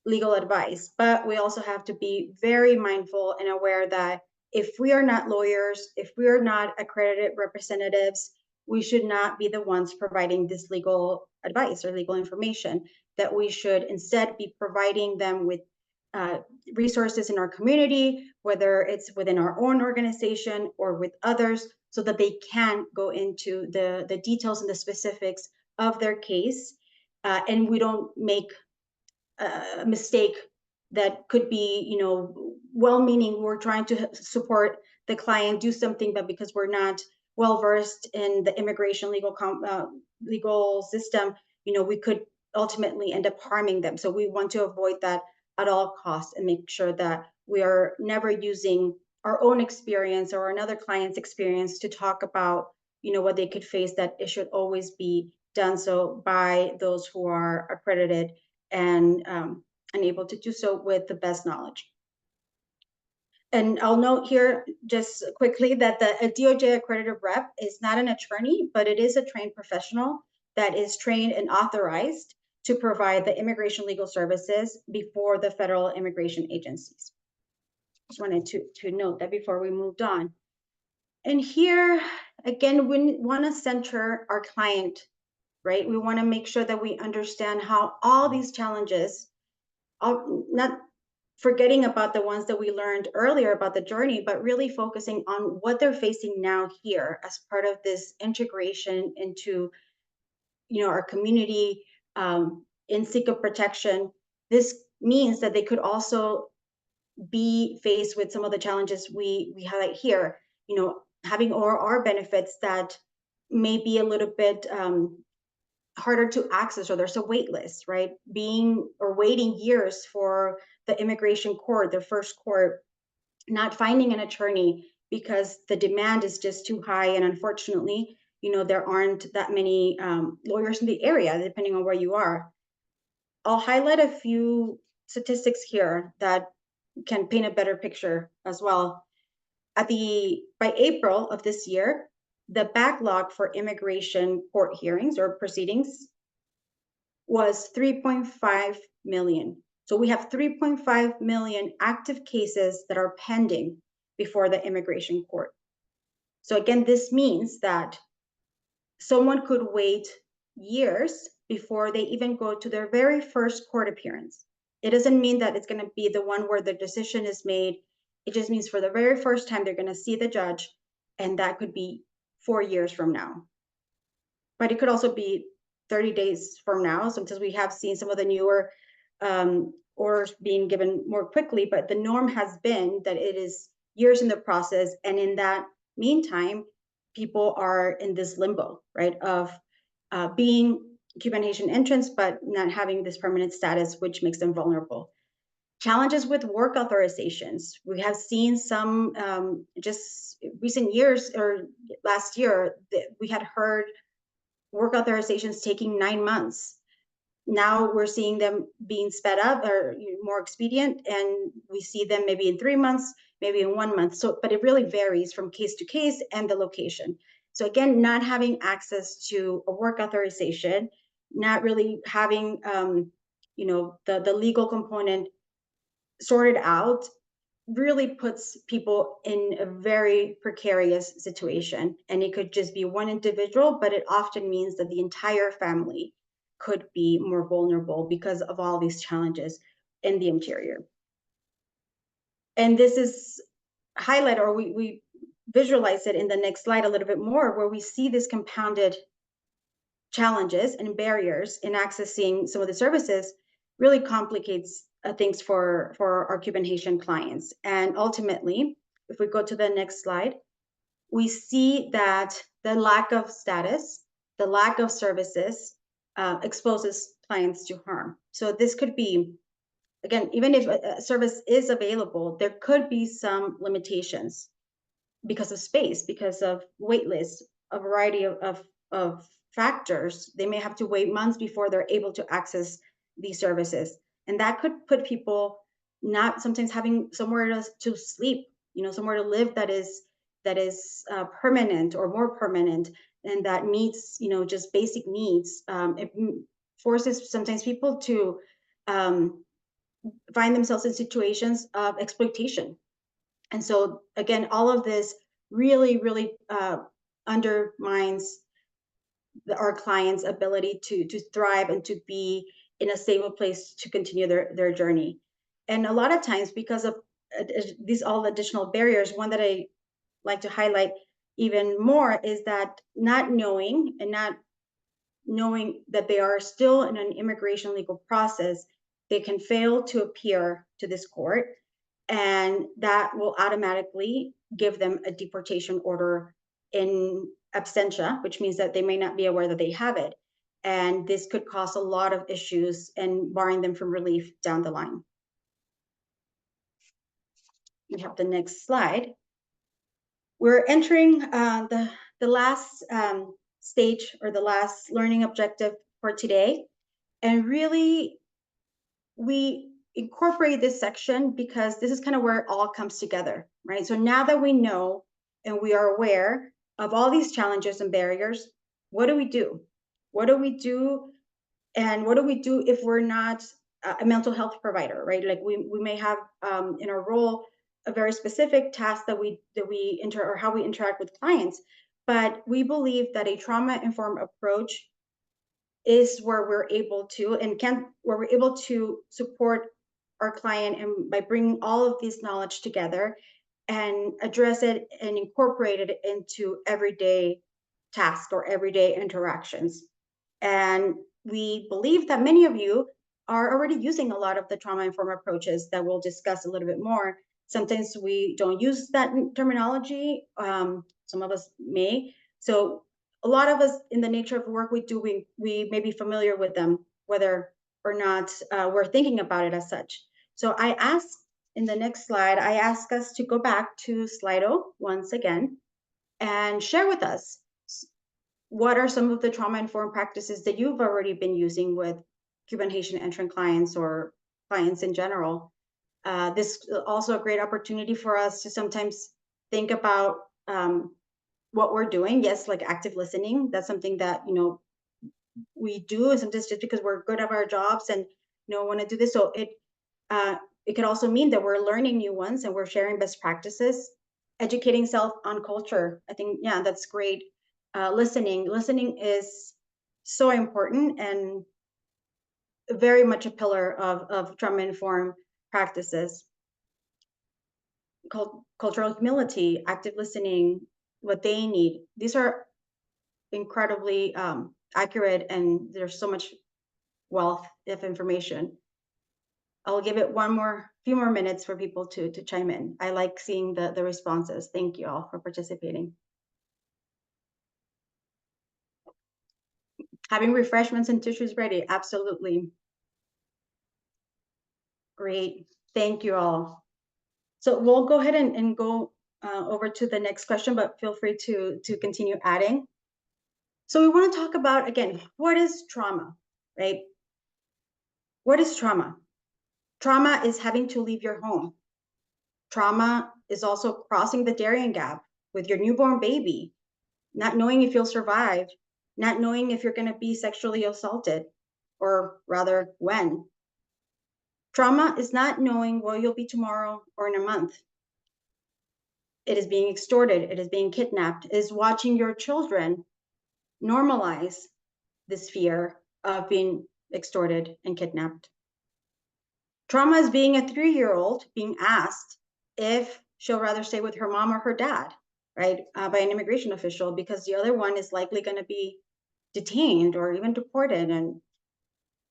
legal advice. But we also have to be very mindful and aware that if we are not lawyers, if we are not accredited representatives, we should not be the ones providing this legal advice or legal information, that we should instead be providing them with resources in our community, whether it's within our own organization or with others, so that they can go into the details and the specifics of their case, and we don't make a mistake that could be, well-meaning. We're trying to support the client do something, but because we're not well versed in the immigration legal system, we could ultimately end up harming them. So we want to avoid that at all costs and make sure that we are never using our own experience or another client's experience to talk about, what they could face. That it should always be done so by those who are accredited and able to do so with the best knowledge. And I'll note here just quickly that the DOJ accredited rep is not an attorney, but it is a trained professional that is trained and authorized to provide the immigration legal services before the federal immigration agencies. Just wanted to note that before we moved on. And here, again, we want to center our client, right? We want to make sure that we understand how all these challenges, not forgetting about the ones that we learned earlier about the journey, but really focusing on what they're facing now here as part of this integration into, our community, in seek of protection. This means that they could also be faced with some of the challenges we highlight here, having ORR benefits that may be a little bit harder to access, or there's a wait list, right? Waiting years for the immigration court, their first court, not finding an attorney because the demand is just too high. And unfortunately, there aren't that many lawyers in the area, depending on where you are. I'll highlight a few statistics here that can paint a better picture as well. By April of this year, the backlog for immigration court hearings or proceedings was 3.5 million. So we have 3.5 million active cases that are pending before the immigration court. So again, this means that someone could wait years before they even go to their very first court appearance. It doesn't mean that it's going to be the one where the decision is made. It just means for the very first time, they're going to see the judge, and that could be 4 years from now. But it could also be 30 days from now. Sometimes we have seen some of the newer orders being given more quickly, but the norm has been that it is years in the process. And in that meantime, people are in this limbo, right, of being Cuban Haitian entrants, but not having this permanent status, which makes them vulnerable. Challenges with work authorizations. We have seen some just recent years, or last year, we had heard work authorizations taking 9 months. Now we're seeing them being sped up or more expedient, and we see them maybe in 3 months, maybe in 1 month. So, but it really varies from case to case and the location. So again, not having access to a work authorization, not really having, the legal component sorted out, really puts people in a very precarious situation. And it could just be one individual, but it often means that the entire family could be more vulnerable because of all these challenges in the interior. And this is highlighted, or we visualize it in the next slide a little bit more, where we see this compounded challenges and barriers in accessing some of the services really complicates things for our Cuban Haitian clients. And ultimately, if we go to the next slide, we see that the lack of status, the lack of services exposes clients to harm. So this could be, again, even if a service is available, there could be some limitations because of space, because of wait lists, a variety of factors. They may have to wait months before they're able to access these services. And that could put people not sometimes having somewhere to sleep, somewhere to live that is permanent or more permanent, and that meets, just basic needs. It forces sometimes people to find themselves in situations of exploitation. And so again, all of this really undermines our clients' ability to thrive and to be in a stable place to continue their journey. And a lot of times, because of these all additional barriers, one that I like to highlight even more is that not knowing that they are still in an immigration legal process, they can fail to appear to this court, and that will automatically give them a deportation order in absentia, which means that they may not be aware that they have it. And this could cause a lot of issues and barring them from relief down the line. We have the next slide. We're entering the last stage, or the last learning objective for today. And really, we incorporate this section because this is kind of where it all comes together, right? So now that we know and we are aware of all these challenges and barriers, what do we do? What do we do? And what do we do if we're not a mental health provider, right? Like we may have in our role a very specific task that we enter, or how we interact with clients, but we believe that a trauma-informed approach is where we're able to support our client, and by bringing all of this knowledge together and address it and incorporate it into everyday tasks or everyday interactions. And we believe that many of you are already using a lot of the trauma-informed approaches that we'll discuss a little bit more. Sometimes we don't use that terminology. Some of us may. So a lot of us, in the nature of the work we do, we may be familiar with them, whether or not we're thinking about it as such. So I ask, in the next slide, I ask us to go back to Slido once again and share with us what are some of the trauma-informed practices that you've already been using with Cuban Haitian entrant clients or clients in general. This is also a great opportunity for us to sometimes think about what we're doing. Yes, like active listening, that's something that we do, and sometimes just because we're good at our jobs and want to do this. So it could also mean that we're learning new ones and we're sharing best practices, educating self on culture. I think, yeah, that's great. Listening is so important and very much a pillar of trauma-informed practices. Cultural humility, active listening, what they need. These are incredibly accurate, and there's so much wealth of information. I'll give it few more minutes for people to chime in. I like seeing the responses. Thank you all for participating. Having refreshments and tissues ready, absolutely. Great, thank you all. So we'll go ahead and go over to the next question, but feel free to continue adding. So we want to talk about, again, what is trauma, right? What is trauma? Trauma is having to leave your home. Trauma is also crossing the Darien Gap with your newborn baby, not knowing if you'll survive, not knowing if you're going to be sexually assaulted, or rather when. Trauma is not knowing where you'll be tomorrow or in a month. It is being extorted, it is being kidnapped, it is watching your children normalize this fear of being extorted and kidnapped. Trauma is being a 3-year-old being asked if she'll rather stay with her mom or her dad, right, by an immigration official, because the other one is likely going to be detained or even deported. And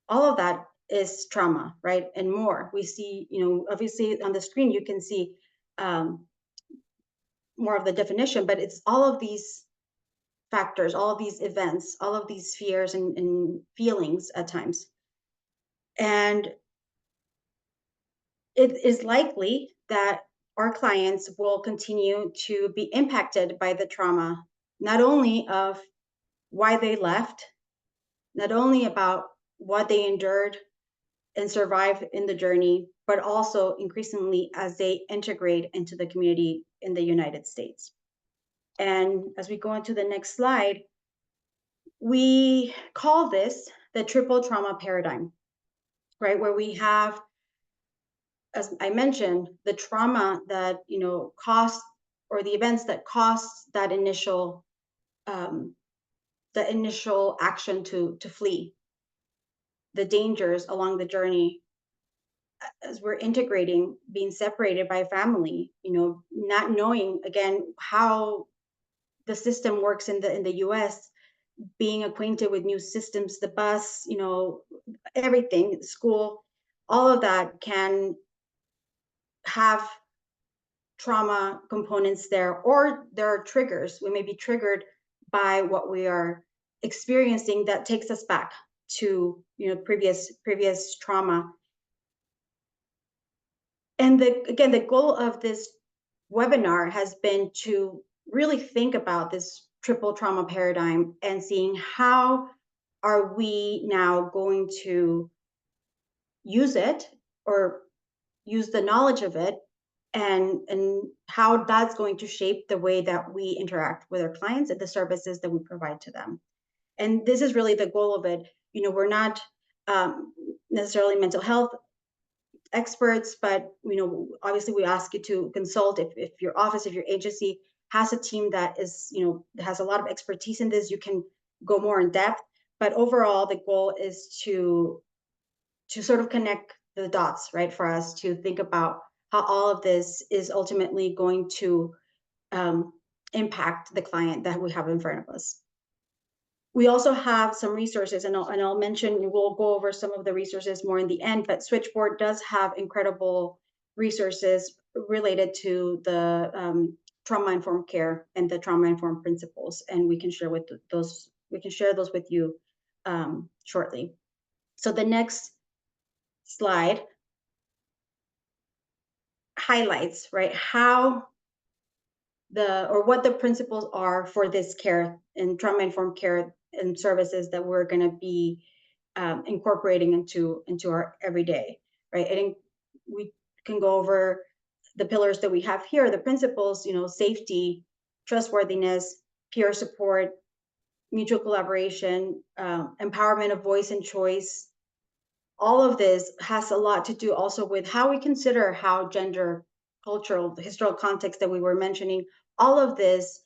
all of that is trauma, right, and more. We see, obviously on the screen, you can see more of the definition, but it's all of these factors, all of these events, all of these fears and feelings at times. And it is likely that our clients will continue to be impacted by the trauma, not only of why they left, not only about what they endured and survive in the journey, but also increasingly as they integrate into the community in the United States. And as we go into the next slide, we call this the triple trauma paradigm, right? Where we have, as I mentioned, the trauma that, caused, or the events that caused that um, initial action to flee, the dangers along the journey as we're integrating, being separated by family, not knowing again how the system works in the US, being acquainted with new systems, the bus, everything, school, all of that can have trauma components there, or there are triggers. We may be triggered by what we are experiencing that takes us back to previous trauma. And again, the goal of this webinar has been to really think about this triple trauma paradigm and seeing how are we now going to use it, or use the knowledge of it, and how that's going to shape the way that we interact with our clients and the services that we provide to them. And this is really the goal of it. We're not necessarily mental health experts, but obviously we ask you to consult if your office, if your agency has a team that is, has a lot of expertise in this, you can go more in depth. But overall, the goal is to sort of connect the dots, right, for us to think about how all of this is ultimately going to impact the client that we have in front of us. We also have some resources, and I'll mention, we'll go over some of the resources more in the end, but Switchboard does have incredible resources related to the trauma-informed care and the trauma-informed principles, and we can share those with you shortly. So the next slide highlights, right, how what the principles are for this care and trauma-informed care and services that we're going to be incorporating into our everyday, right? And we can go over the pillars that we have here, the principles, safety, trustworthiness, peer support, mutual collaboration, empowerment of voice and choice. All of this has a lot to do also with how we consider how gender, cultural, the historical context that we were mentioning, all of this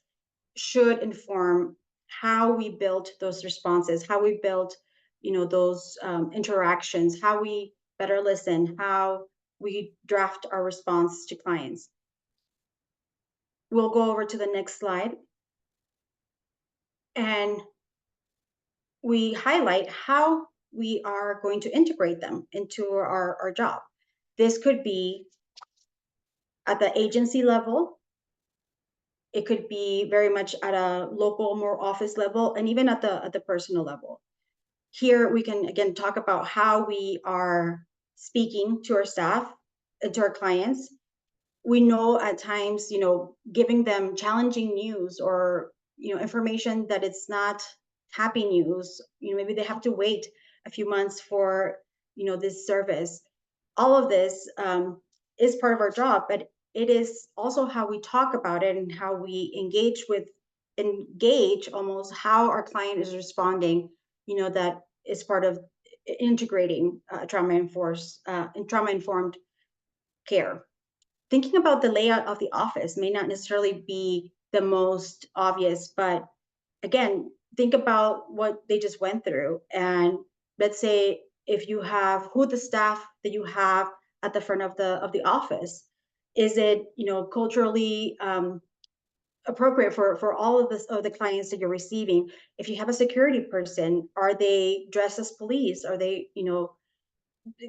should inform how we built those responses, how we built, those interactions, how we better listen, how we draft our response to clients. We'll go over to the next slide. And we highlight how we are going to integrate them into our job. This could be at the agency level. It could be very much at a local, more office level, and even at the personal level. Here we can again talk about how we are speaking to our staff and to our clients. We know at times, giving them challenging news, or information that it's not happy news. Maybe they have to wait a few months for this service. All of this is part of our job, but it is also how we talk about it and how we engage almost how our client is responding. That is part of integrating trauma-informed care. Thinking about the layout of the office may not necessarily be the most obvious, but again, think about what they just went through. And let's say if you have who the staff that you have at the front of the office, is it culturally appropriate for all of the clients that you're receiving? If you have a security person, are they dressed as police? Are they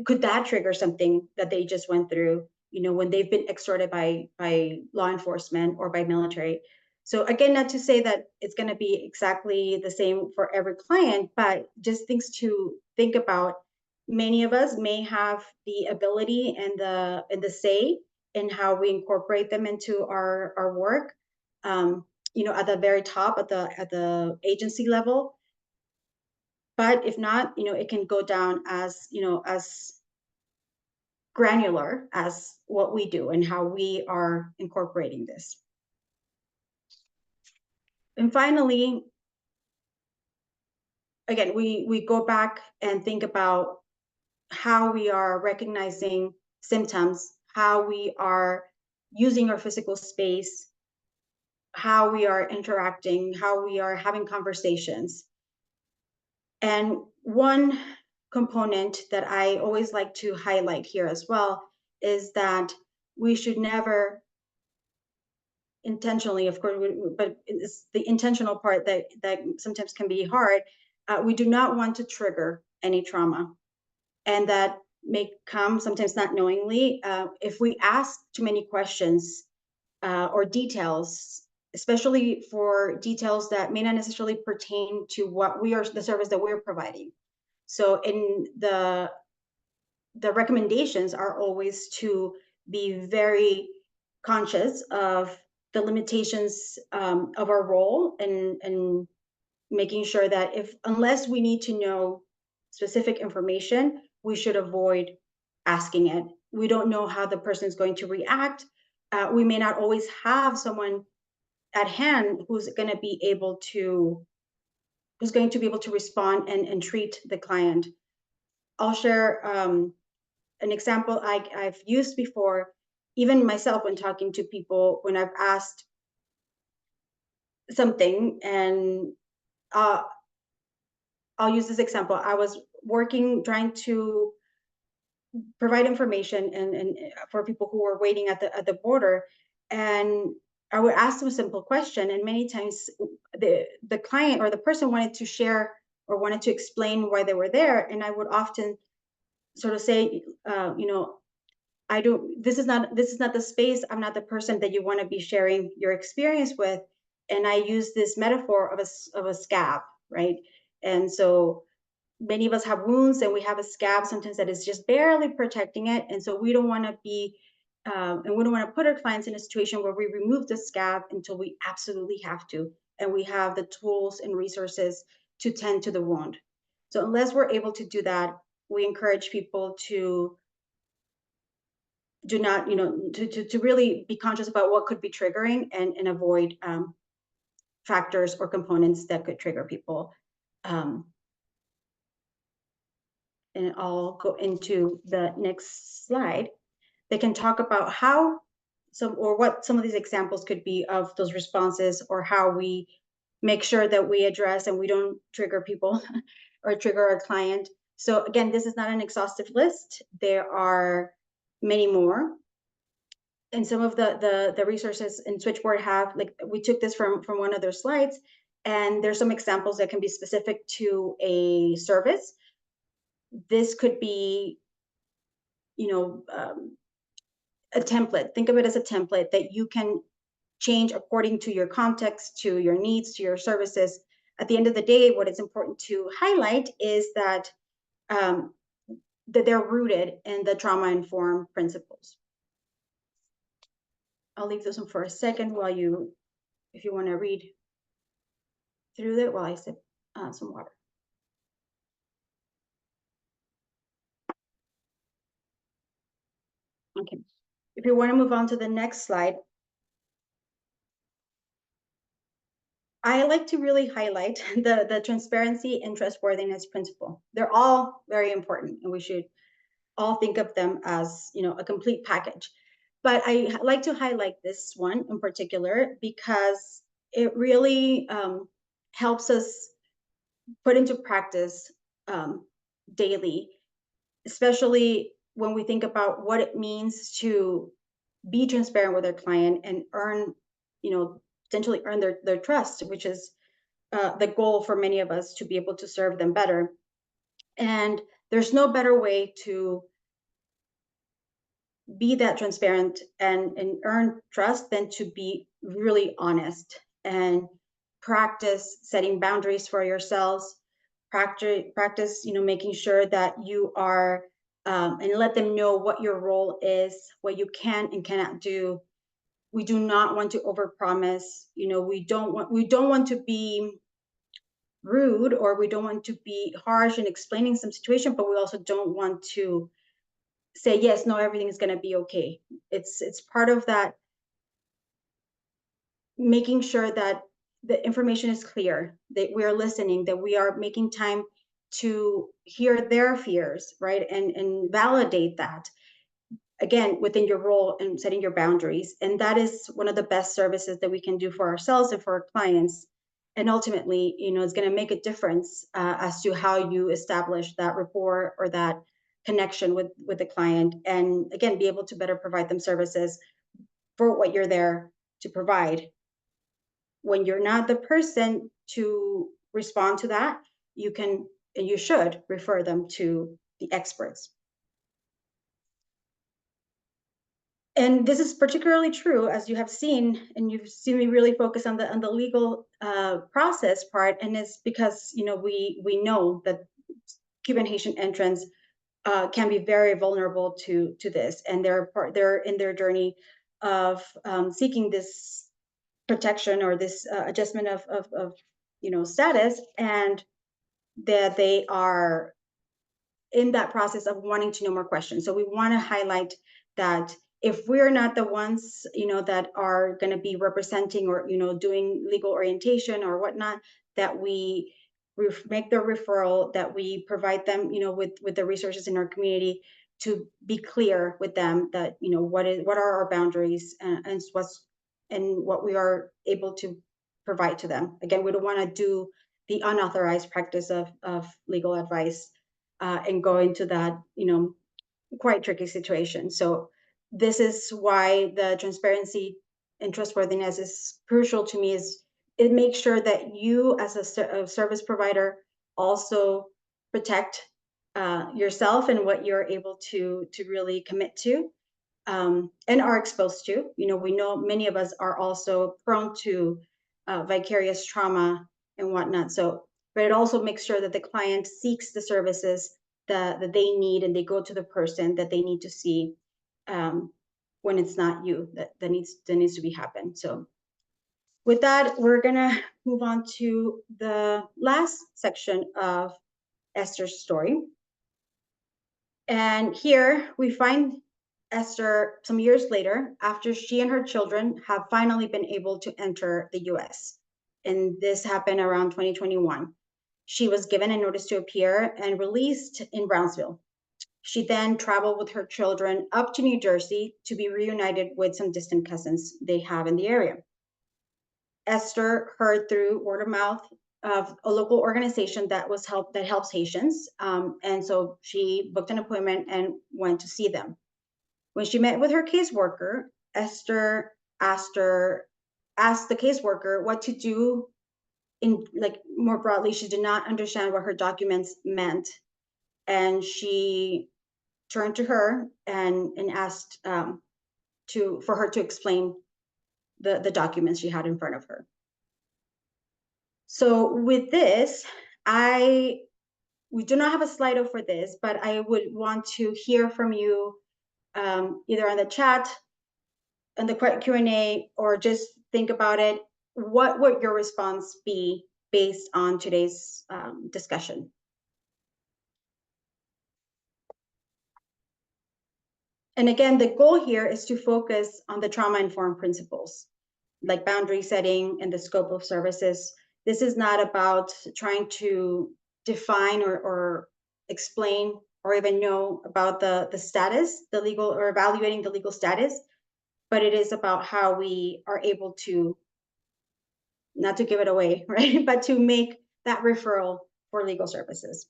could that trigger something that they just went through? when they've been extorted by law enforcement or by military. So again, not to say that it's going to be exactly the same for every client, but just things to think about. Many of us may have the ability and the say in how we incorporate them into our work. At the very top, at the agency level. But if not, it can go down as granular as what we do and how we are incorporating this. And finally, again, we go back and think about how we are recognizing symptoms, how we are using our physical space, how we are interacting, how we are having conversations. And one component that I always like to highlight here as well is that we should never intentionally, of course, but it's the intentional part that sometimes can be hard. We do not want to trigger any trauma, and that may come sometimes not knowingly. If we ask too many questions or details, especially for details that may not necessarily pertain to the service that we're providing. So in the recommendations are always to be very conscious of the limitations of our role and making sure that unless we need to know specific information, we should avoid asking it. We don't know how the person is going to react. We may not always have someone at hand who's going to be able to respond and treat the client. I'll share an example I've used before, even myself when talking to people, when I've asked something, and I'll use this example. I was trying to provide information and for people who were waiting at the border, and I would ask them a simple question, and many times the client or the person wanted to share or wanted to explain why they were there, and I would often sort of say, this is not the space. I'm not the person that you want to be sharing your experience with. And I use this metaphor of a scab, right? And so many of us have wounds, and we have a scab sometimes that is just barely protecting it. And so we don't want to be, and we don't want to put our clients in a situation where we remove the scab until we absolutely have to, and we have the tools and resources to tend to the wound. So unless we're able to do that, we encourage people to do not, to really be conscious about what could be triggering and avoid factors or components that could trigger people. And I'll go into the next slide. They can talk about what some of these examples could be of those responses, or how we make sure that we address and we don't trigger people or trigger our client. So again, this is not an exhaustive list. There are many more. And some of the resources in Switchboard have, like, we took this from one of their slides, and there's some examples that can be specific to a service. This could be, a template. Think of it as a template that you can change according to your context, to your needs, to your services. At the end of the day, what is important to highlight is that that they're rooted in the trauma-informed principles. I'll leave this one for a second while if you want to read through it while I sip some water. Okay, if you want to move on to the next slide, I like to really highlight the transparency and trustworthiness principle. They're all very important, and we should all think of them as, a complete package. But I like to highlight this one in particular because it really helps us put into practice daily, especially when we think about what it means to be transparent with our client and potentially earn their trust, which is the goal for many of us, to be able to serve them better. And there's no better way to be that transparent and earn trust than to be really honest, and practice setting boundaries for yourselves. Practice, making sure that you are, and let them know what your role is, what you can and cannot do. We do not want to overpromise. We don't want to be rude, or we don't want to be harsh in explaining some situation, but we also don't want to say yes, no, everything is going to be okay. It's part of that, making sure that the information is clear, that we are listening, that we are making time to hear their fears, right, and validate that, again, within your role and setting your boundaries. And that is one of the best services that we can do for ourselves and for our clients. And ultimately, it's going to make a difference as to how you establish that rapport or that connection with the client, and again, be able to better provide them services for what you're there to provide. When you're not the person to respond to that, you can and you should refer them to the experts. And this is particularly true, as you have seen, and you've seen me really focus on the legal process part, and it's because we know that Cuban Haitian entrants can be very vulnerable to this, and they're in their journey of seeking this protection or this adjustment of status, and that they are in that process of wanting to know more questions. So we want to highlight that if we're not the ones, that are going to be representing or, doing legal orientation or whatnot, that we make the referral, that we provide them, with the resources in our community to be clear with them that, what are our boundaries, and what we are able to provide to them. Again, we don't want to do the unauthorized practice of legal advice and go into that, quite tricky situation. So this is why the transparency and trustworthiness is crucial to me. Is it makes sure that you, as a service provider, also protect yourself and what you're able to really commit to, and are exposed to. We know many of us are also prone to vicarious trauma and whatnot. So, but it also makes sure that the client seeks the services that they need, and they go to the person that they need to see, when it's not you that needs to be happen. So with that, we're gonna move on to the last section of Esther's story. And here we find Esther some years later, after she and her children have finally been able to enter the US. And this happened around 2021. She was given a notice to appear and released in Brownsville. She then traveled with her children up to New Jersey to be reunited with some distant cousins they have in the area. Esther heard through word of mouth of a local organization that helps Haitians, and so she booked an appointment and went to see them. When she met with her caseworker, Esther asked the caseworker what to do. In, like, more broadly, she did not understand what her documents meant, and she turned to her and asked for her to explain the documents she had in front of her. So with this, we do not have a Slido for this, but I would want to hear from you, either on the chat, and the Q&A, or just think about it. What would your response be based on today's discussion? And again, the goal here is to focus on the trauma-informed principles, like boundary setting and the scope of services. This is not about trying to define or explain or even know about the status, the legal, or evaluating the legal status, but it is about how we are able to, not to give it away, right, but to make that referral for legal services.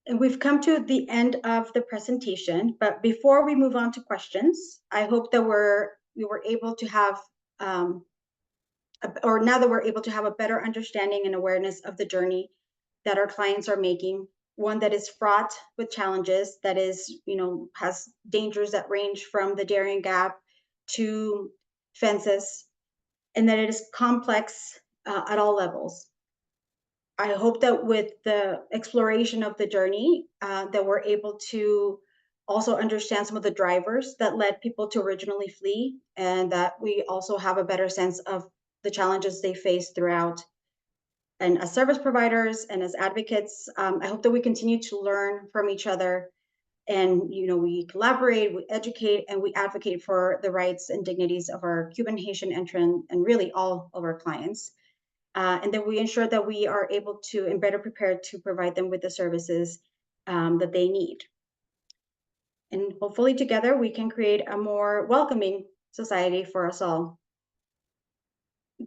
And we've come to the end of the presentation, but before we move on to questions, I hope that we were able to have, or now that we're able to have a better understanding and awareness of the journey that our clients are making one that is fraught with challenges, that is, has dangers that range from the Darien Gap to fences, and that it is complex at all levels. I hope that with the exploration of the journey, that we're able to also understand some of the drivers that led people to originally flee, and that we also have a better sense of the challenges they face throughout. And as service providers and as advocates, I hope that we continue to learn from each other, and we collaborate, we educate, and we advocate for the rights and dignities of our Cuban Haitian entrant and really all of our clients. And then we ensure that we are able to and better prepared to provide them with the services that they need. And hopefully together we can create a more welcoming society for us all.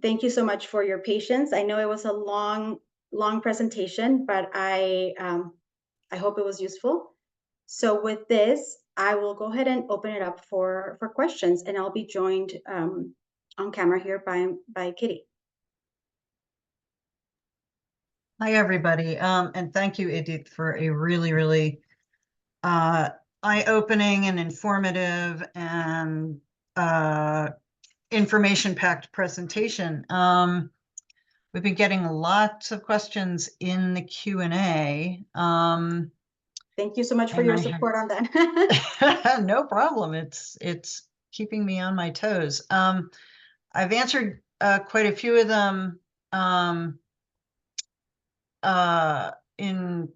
Thank you so much for your patience. I know it was a long presentation, but I hope it was useful. So with this, I will go ahead and open it up for questions, and I'll be joined on camera here by Kitty. Hi, everybody, and thank you, Edith, for a really, really eye-opening and informative and information-packed presentation. We've been getting lots of questions in the Q&A. Thank you so much for your support on that. No problem. It's keeping me on my toes. I've answered quite a few of them in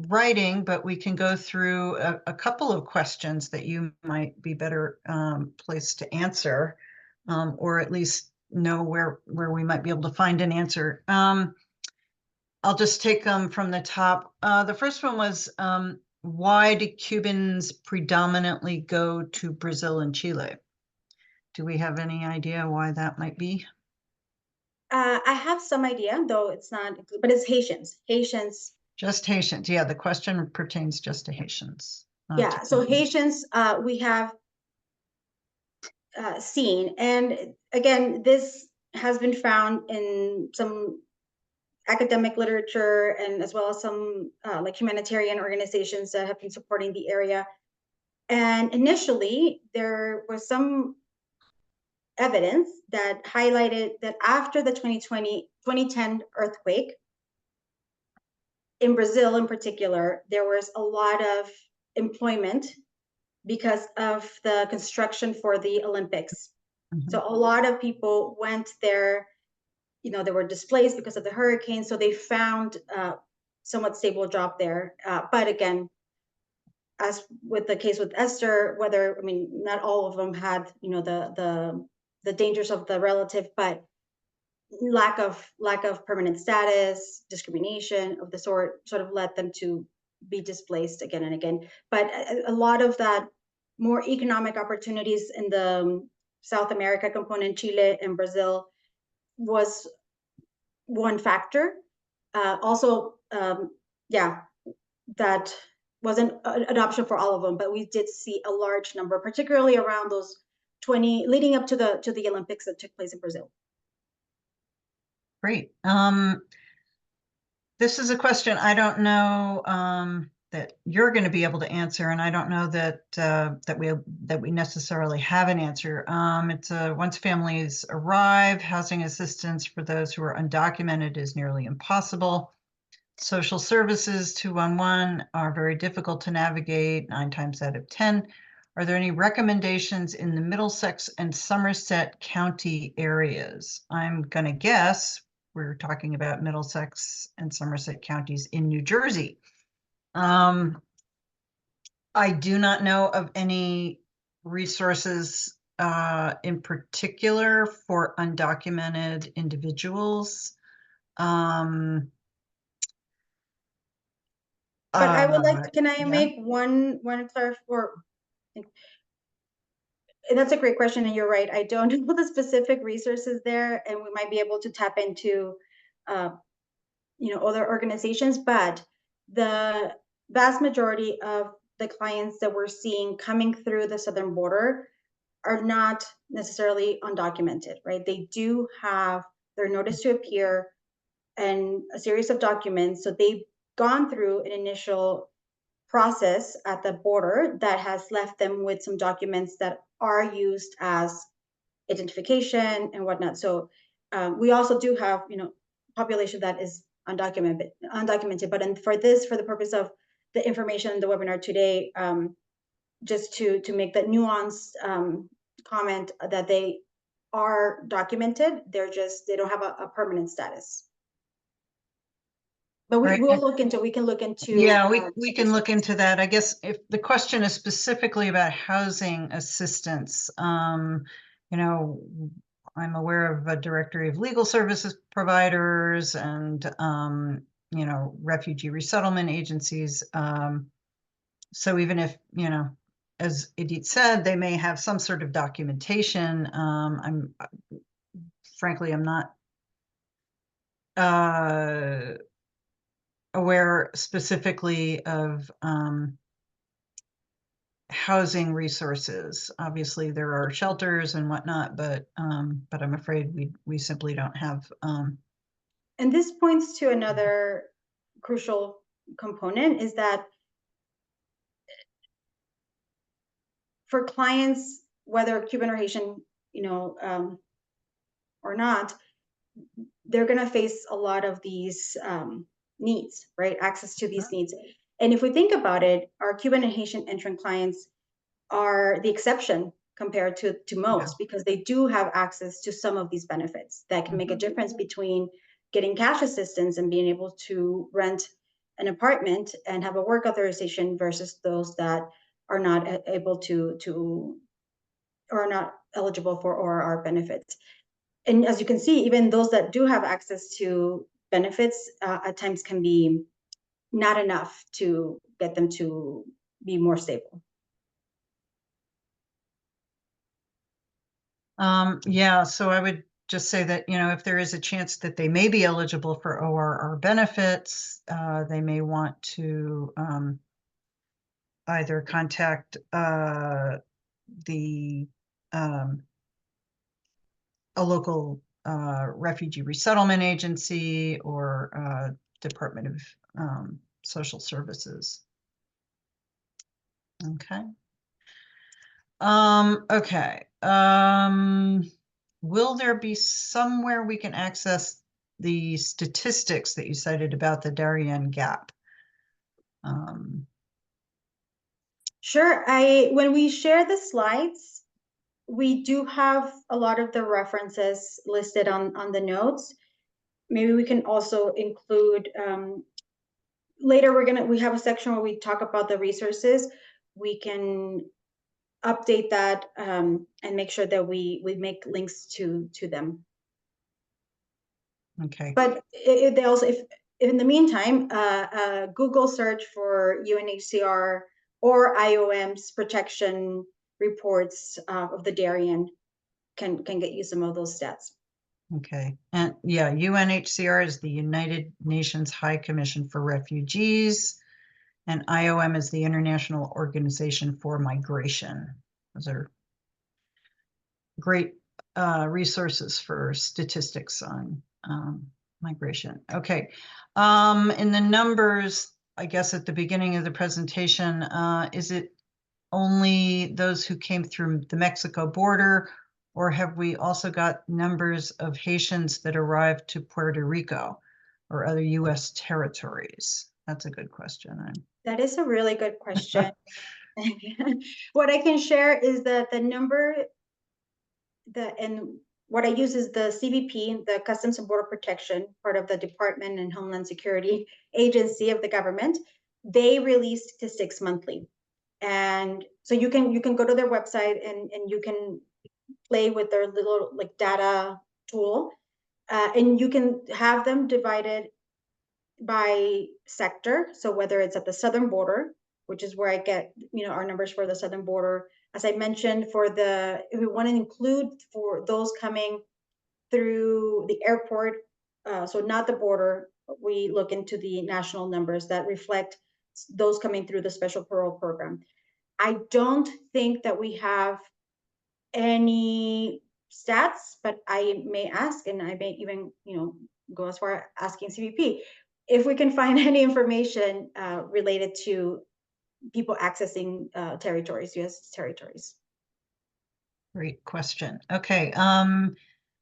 writing, but we can go through a couple of questions that you might be better placed to answer, or at least know where we might be able to find an answer. I'll just take them from the top. The first one was, why do Cubans predominantly go to Brazil and Chile? Do we have any idea why that might be? I have some idea, though it's not, but it's Haitians. Just Haitians. Yeah, the question pertains just to Haitians. Yeah, so Haitians, we have seen, and again, this has been found in some academic literature, and as well as some like humanitarian organizations that have been supporting the area. And initially, there was some evidence that highlighted that after the 2010 earthquake, in Brazil in particular, there was a lot of employment because of the construction for the Olympics. Mm-hmm. So a lot of people went there, they were displaced because of the hurricane, so they found somewhat stable job there. But again, as with the case with Esther, not all of them had, the dangers of the relative, but lack of permanent status, discrimination of the sort of led them to be displaced again and again. But a lot of that more economic opportunities in the South America component, Chile and Brazil, was one factor. Also, that wasn't an option for all of them, but we did see a large number, particularly around those 20 leading up to the Olympics that took place in Brazil. Great. This is a question I don't know that you're going to be able to answer, and I don't know that we necessarily have an answer. It's once families arrive, housing assistance for those who are undocumented is nearly impossible. Social services 211 are very difficult to navigate 9 times out of 10. Are there any recommendations in the Middlesex and Somerset County areas? I'm going to guess we're talking about Middlesex and Somerset counties in New Jersey. I do not know of any resources in particular for undocumented individuals. But I would like to, can I make one clarification? And that's a great question, and you're right. I don't know the specific resources there, and we might be able to tap into, other organizations. But the vast majority of the clients that we're seeing coming through the southern border are not necessarily undocumented, right? They do have their notice to appear and a series of documents, so they gone through an initial process at the border that has left them with some documents that are used as identification and whatnot. So we also do have, population that is undocumented. But for the purpose of the information in the webinar today, just to make that nuanced comment that they are documented, they don't have a permanent status. But we Right. will look into, we can look into. Yeah, we can look into that. I guess if the question is specifically about housing assistance, I'm aware of a directory of legal services providers and, refugee resettlement agencies. So even if, as Edith said, they may have some sort of documentation, frankly, I'm not aware specifically of housing resources. Obviously, there are shelters and whatnot, but I'm afraid we simply don't have. And this points to another crucial component, is that for clients, whether Cuban or Haitian, or not, they're going to face a lot of these needs, right? Access to these needs. And if we think about it, our Cuban and Haitian entrant clients are the exception compared to most, because they do have access to some of these benefits that can make a difference between getting cash assistance and being able to rent an apartment and have a work authorization versus those that are not able to or are not eligible for ORR benefits. And as you can see, even those that do have access to benefits at times can be not enough to get them to be more stable. Yeah, so I would just say that, if there is a chance that they may be eligible for ORR benefits, they may want to either contact a local refugee resettlement agency or Department of Social Services. Okay. Okay. Will there be somewhere we can access the statistics that you cited about the Darien gap? Sure. When we share the slides, we do have a lot of the references listed on the notes. Maybe we can also include later. We have a section where we talk about the resources. We can update that and make sure that we make links to them. Okay. But they also, if in the meantime, Google search for UNHCR or IOM's protection reports of the Darien can get you some of those stats. Okay. And yeah, UNHCR is the United Nations High Commission for Refugees, and IOM is the International Organization for Migration. Those are great resources for statistics on migration. Okay. In the numbers, I guess at the beginning of the presentation, is it only those who came through the Mexico border, or have we also got numbers of Haitians that arrived to Puerto Rico or other US territories? That's a good question. That is a really good question. What I can share is that the number, and what I use is the CBP, the Customs and Border Protection, part of the Department and Homeland Security Agency of the government. They release statistics monthly. And so you can go to their website and you can play with their little data tool, and you can have them divided by sector. So whether it's at the southern border, which is where I get our numbers for the southern border, as I mentioned, if we want to include for those coming through the airport, so not the border, we look into the national numbers that reflect those coming through the special parole program. I don't think that we have any stats, but I may ask, and I may even go as far as asking CBP. if we can find any information related to people accessing territories, U.S. territories. Great question. Okay.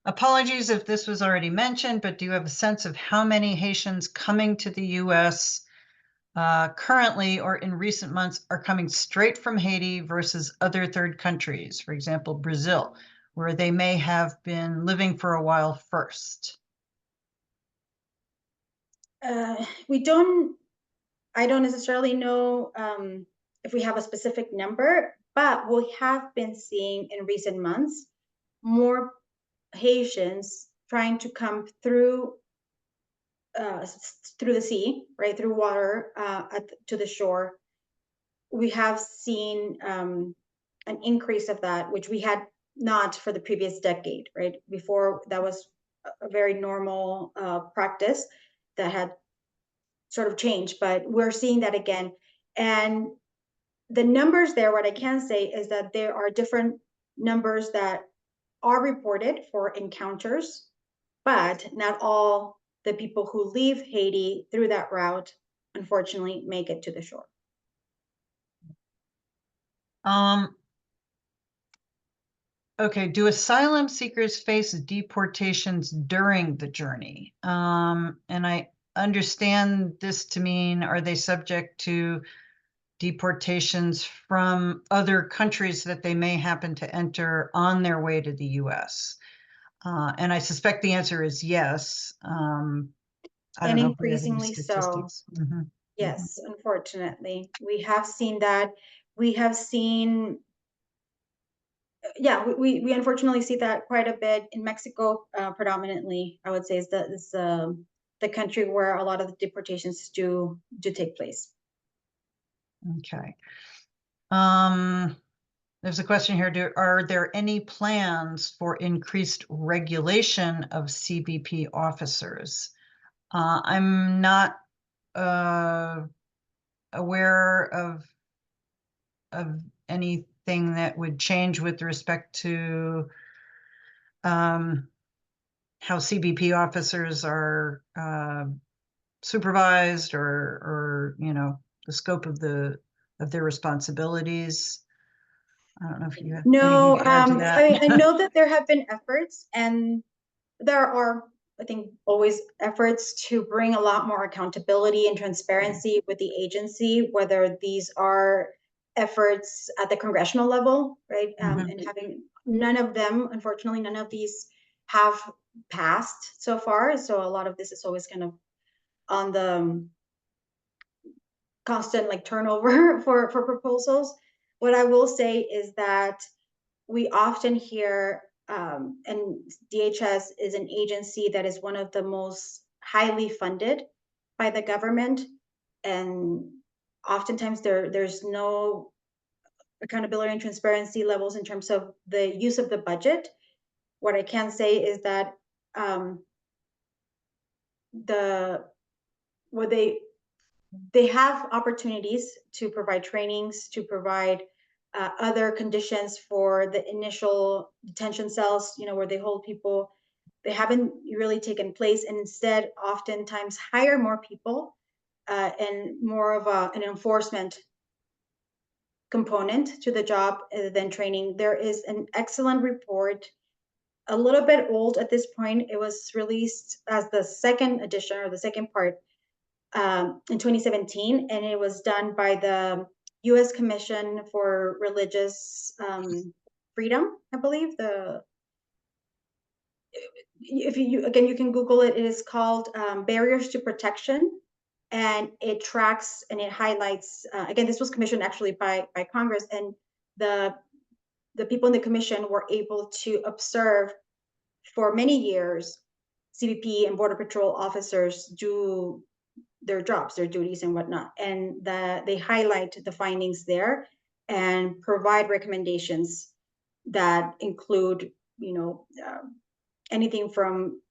Apologies if this was already mentioned, but do you have a sense of how many Haitians coming to the U.S. Currently or in recent months are coming straight from Haiti versus other third countries, for example, Brazil, where they may have been living for a while first? I don't necessarily know if we have a specific number, but we have been seeing in recent months more Haitians trying to come through the sea, right, through water to the shore. We have seen an increase of that, which we had not for the previous decade, right? Before, that was a very normal practice that had sort of changed, but we're seeing that again. And the numbers there, what I can say is that there are different numbers that are reported for encounters, but not all the people who leave Haiti through that route, unfortunately, make it to the shore. Okay, do asylum seekers face deportations during the journey? And I understand this to mean, are they subject to deportations from other countries that they may happen to enter on their way to the US? And I suspect the answer is yes. I And don't know if we have any increasingly so. statistics. Mhm. Yes, unfortunately, we have seen that. We have seen, yeah, we unfortunately see that quite a bit in Mexico, predominantly. I would say is the country where a lot of the deportations do take place. Okay. There's a question here. Are there any plans for increased regulation of CBP officers? I'm not aware of anything that would change with respect to how CBP officers are supervised, or the scope of their responsibilities. I don't know if you have anything No, to add to that. I know that there have been efforts, and there are, I think, always efforts to bring a lot more accountability and transparency with the agency, whether these are efforts at the congressional level, right? And having none of them, unfortunately, none of these have passed so far. So a lot of this is always kind of on the constant like turnover for proposals. What I will say is that we often hear, and DHS is an agency that is one of the most highly funded by the government, and oftentimes there's no accountability and transparency levels in terms of the use of the budget. What I can say is that the what they have opportunities to provide trainings, to provide other conditions for the initial detention cells, where they hold people. They haven't really taken place, and instead oftentimes hire more people and more of an enforcement component to the job than training. There is an excellent report, a little bit old at this point. It was released as the second edition, or the second part, in 2017, and it was done by the U.S. Commission for Religious Freedom, I believe. If you again, you can Google it. It is called Barriers to Protection, and it tracks and it highlights. Again, this was commissioned actually by Congress, and the people in the commission were able to observe for many years CBP and Border Patrol officers do their jobs, their duties and whatnot. And they highlight the findings there and provide recommendations that include, anything from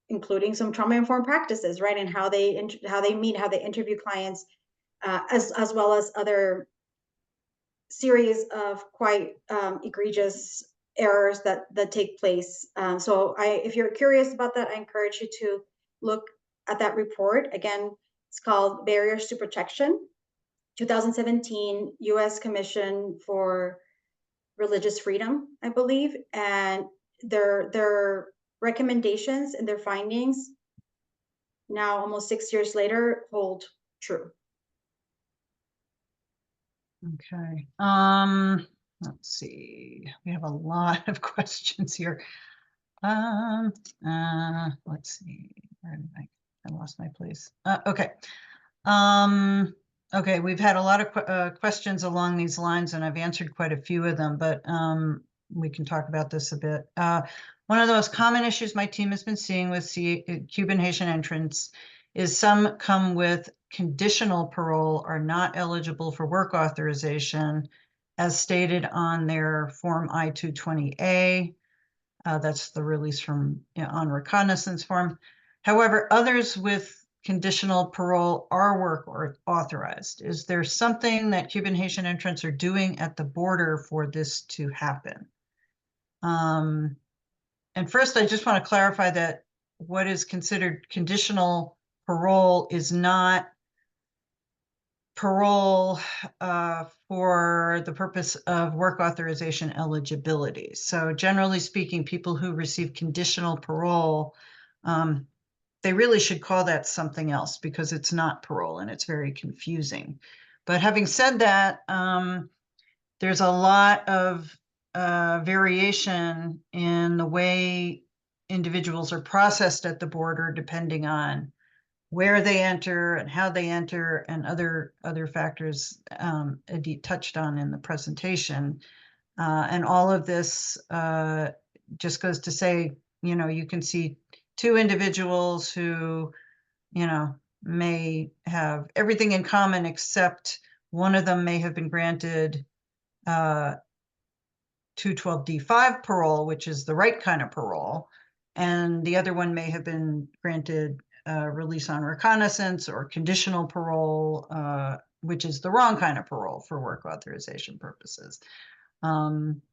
including some trauma-informed practices, right? And how they meet, how they interview clients, as well as other series of quite egregious errors that take place. So if you're curious about that, I encourage you to look at that report. Again, it's called Barriers to Protection, 2017 U.S. Commission for Religious Freedom, I believe, and their recommendations and their findings now almost 6 years later hold true. Okay. Let's see. We have a lot of questions here. Let's see. Where did I lost my place. Okay. Okay, we've had a lot of questions along these lines, and I've answered quite a few of them, but we can talk about this a bit. One of the most common issues my team has been seeing with Cuban Haitian entrants is some come with conditional parole, are not eligible for work authorization, as stated on their Form I-220A. That's the release from on reconnaissance form. However, others with conditional parole are work or authorized. Is there something that Cuban Haitian entrants are doing at the border for this to happen? And first, I just want to clarify that what is considered conditional parole is not parole for the purpose of work authorization eligibility. So generally speaking, people who receive conditional parole, they really should call that something else because it's not parole and it's very confusing. But having said that, there's a lot of variation in the way individuals are processed at the border, depending on where they enter and how they enter and other factors Edith touched on in the presentation. And all of this just goes to say, you can see two individuals who, may have everything in common, except one of them may have been granted 212D5 parole, which is the right kind of parole, and the other one may have been granted release on reconnaissance or conditional parole, which is the wrong kind of parole for work authorization purposes. And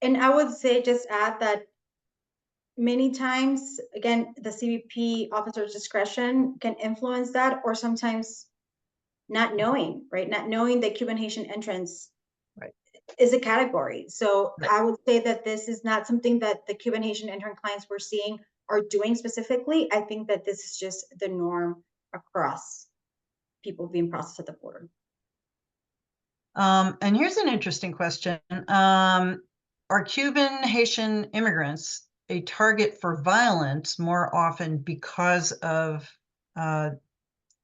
I would say just add that many times, again, the CBP officer's discretion can influence that, or sometimes not knowing, right? Not knowing that Cuban Haitian entrants is a category. So I would say that this is not something that the Cuban Haitian entrant clients we're seeing are doing specifically. I think that this is just the norm across people being processed at the border. And here's an interesting question. Are Cuban Haitian immigrants a target for violence more often because of the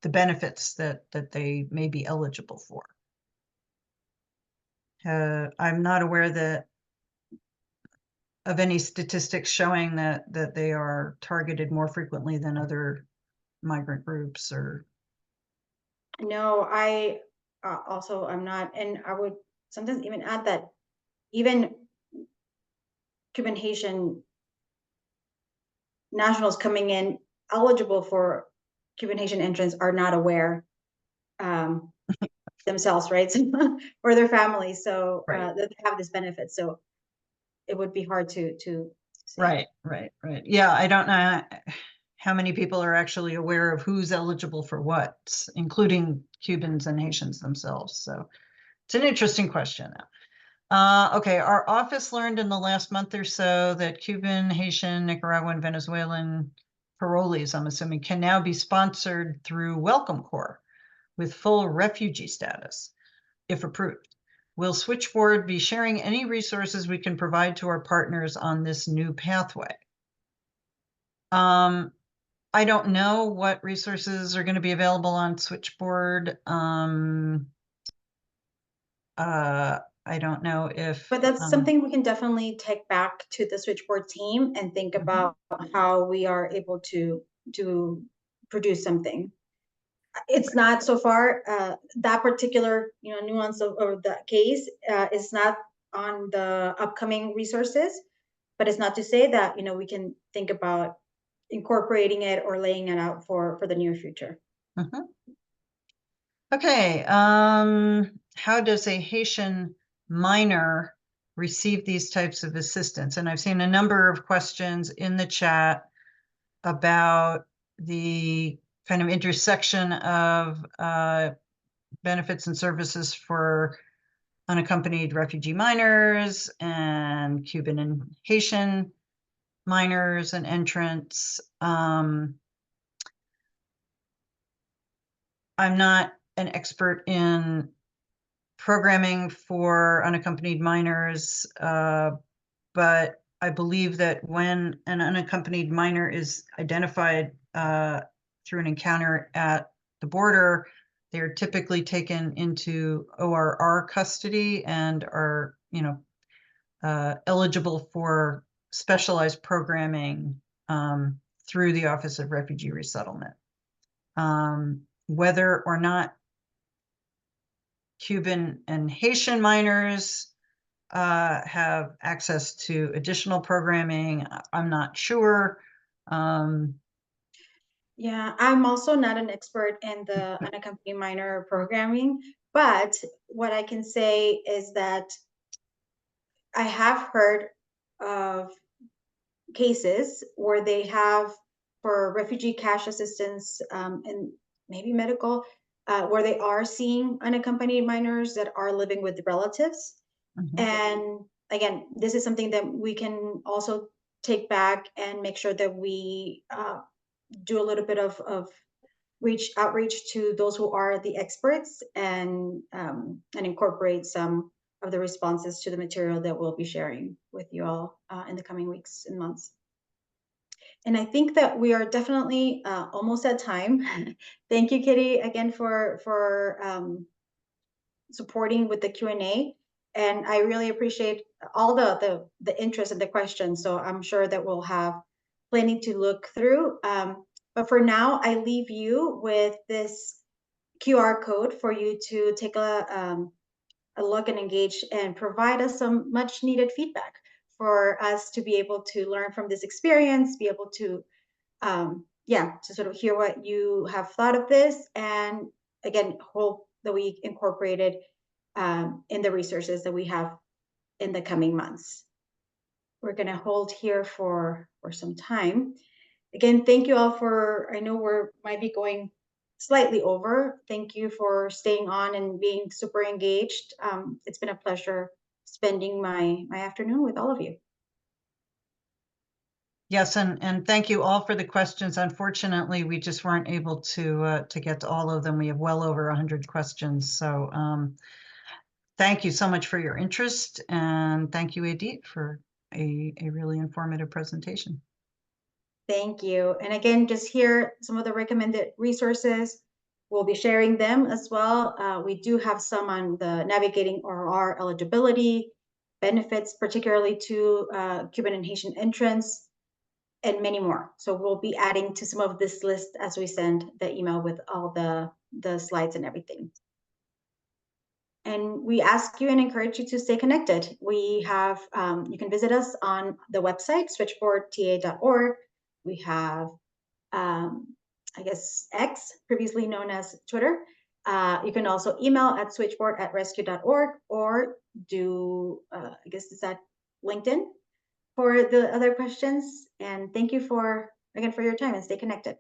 benefits that they may be eligible for? I'm not aware of any statistics showing that they are targeted more frequently than other migrant groups or. No, I also I'm not, and I would sometimes even add that even Cuban Haitian nationals coming in eligible for Cuban Haitian entrants are not aware themselves, right? Or their families, so that they have this benefit. So it would be hard to say. Right. Yeah, I don't know how many people are actually aware of who's eligible for what, including Cubans and Haitians themselves. So it's an interesting question. Okay, our office learned in the last month or so that Cuban, Haitian, Nicaraguan, Venezuelan parolees, I'm assuming, can now be sponsored through Welcome Corps with full refugee status, if approved. Will Switchboard be sharing any resources we can provide to our partners on this new pathway? I don't know what resources are going to be available on Switchboard. I don't know if. But that's something we can definitely take back to the Switchboard team and think about how we are able to produce something. It's not so far that particular nuance of the case is not on the upcoming resources, but it's not to say that we can think about incorporating it or laying it out for the near future. Okay, how does a Haitian minor receive these types of assistance? And I've seen a number of questions in the chat about the kind of intersection of benefits and services for unaccompanied refugee minors and Cuban and Haitian minors and entrants. I'm not an expert in programming for unaccompanied minors, but I believe that when an unaccompanied minor is identified through an encounter at the border, they're typically taken into ORR custody and are, eligible for specialized programming through the Office of Refugee Resettlement. Whether or not Cuban and Haitian minors have access to additional programming, I'm not sure. Yeah, I'm also not an expert in the unaccompanied minor programming, but what I can say is that I have heard of cases where they have for refugee cash assistance and maybe medical, where they are seeing unaccompanied minors that are living with relatives. Mhm. And again, this is something that we can also take back and make sure that we do a little bit of outreach to those who are the experts and incorporate some of the responses to the material that we'll be sharing with you all in the coming weeks and months. And I think that we are definitely almost at time. Thank you, Kitty, again for supporting with the Q&A. And I really appreciate all the interest and the questions. So I'm sure that we'll have plenty to look through. But for now, I leave you with this QR code for you to take a look and engage and provide us some much needed feedback for us to be able to learn from this experience, be able to to sort of hear what you have thought of this, and again, hope that we incorporated in the resources that we have in the coming months. We're going to hold here for some time. Again, thank you all for, I know we're might be going slightly over. Thank you for staying on and being super engaged. It's been a pleasure spending my afternoon with all of you. Yes, and thank you all for the questions. Unfortunately, we just weren't able to get to all of them. We have well over 100 questions. So thank you so much for your interest, and thank you, Edith, for a really informative presentation. Thank you. And again, just here, some of the recommended resources. We'll be sharing them as well. We do have some on the navigating ORR eligibility, benefits, particularly to Cuban and Haitian entrants, and many more. So we'll be adding to some of this list as we send the email with all the slides and everything. And we ask you and encourage you to stay connected. We have, you can visit us on the website, switchboardta.org. We have, I guess, X, previously known as Twitter. You can also email at switchboard@rescue.org or do, I guess, is that LinkedIn for the other questions. And thank you again for your time, and stay connected.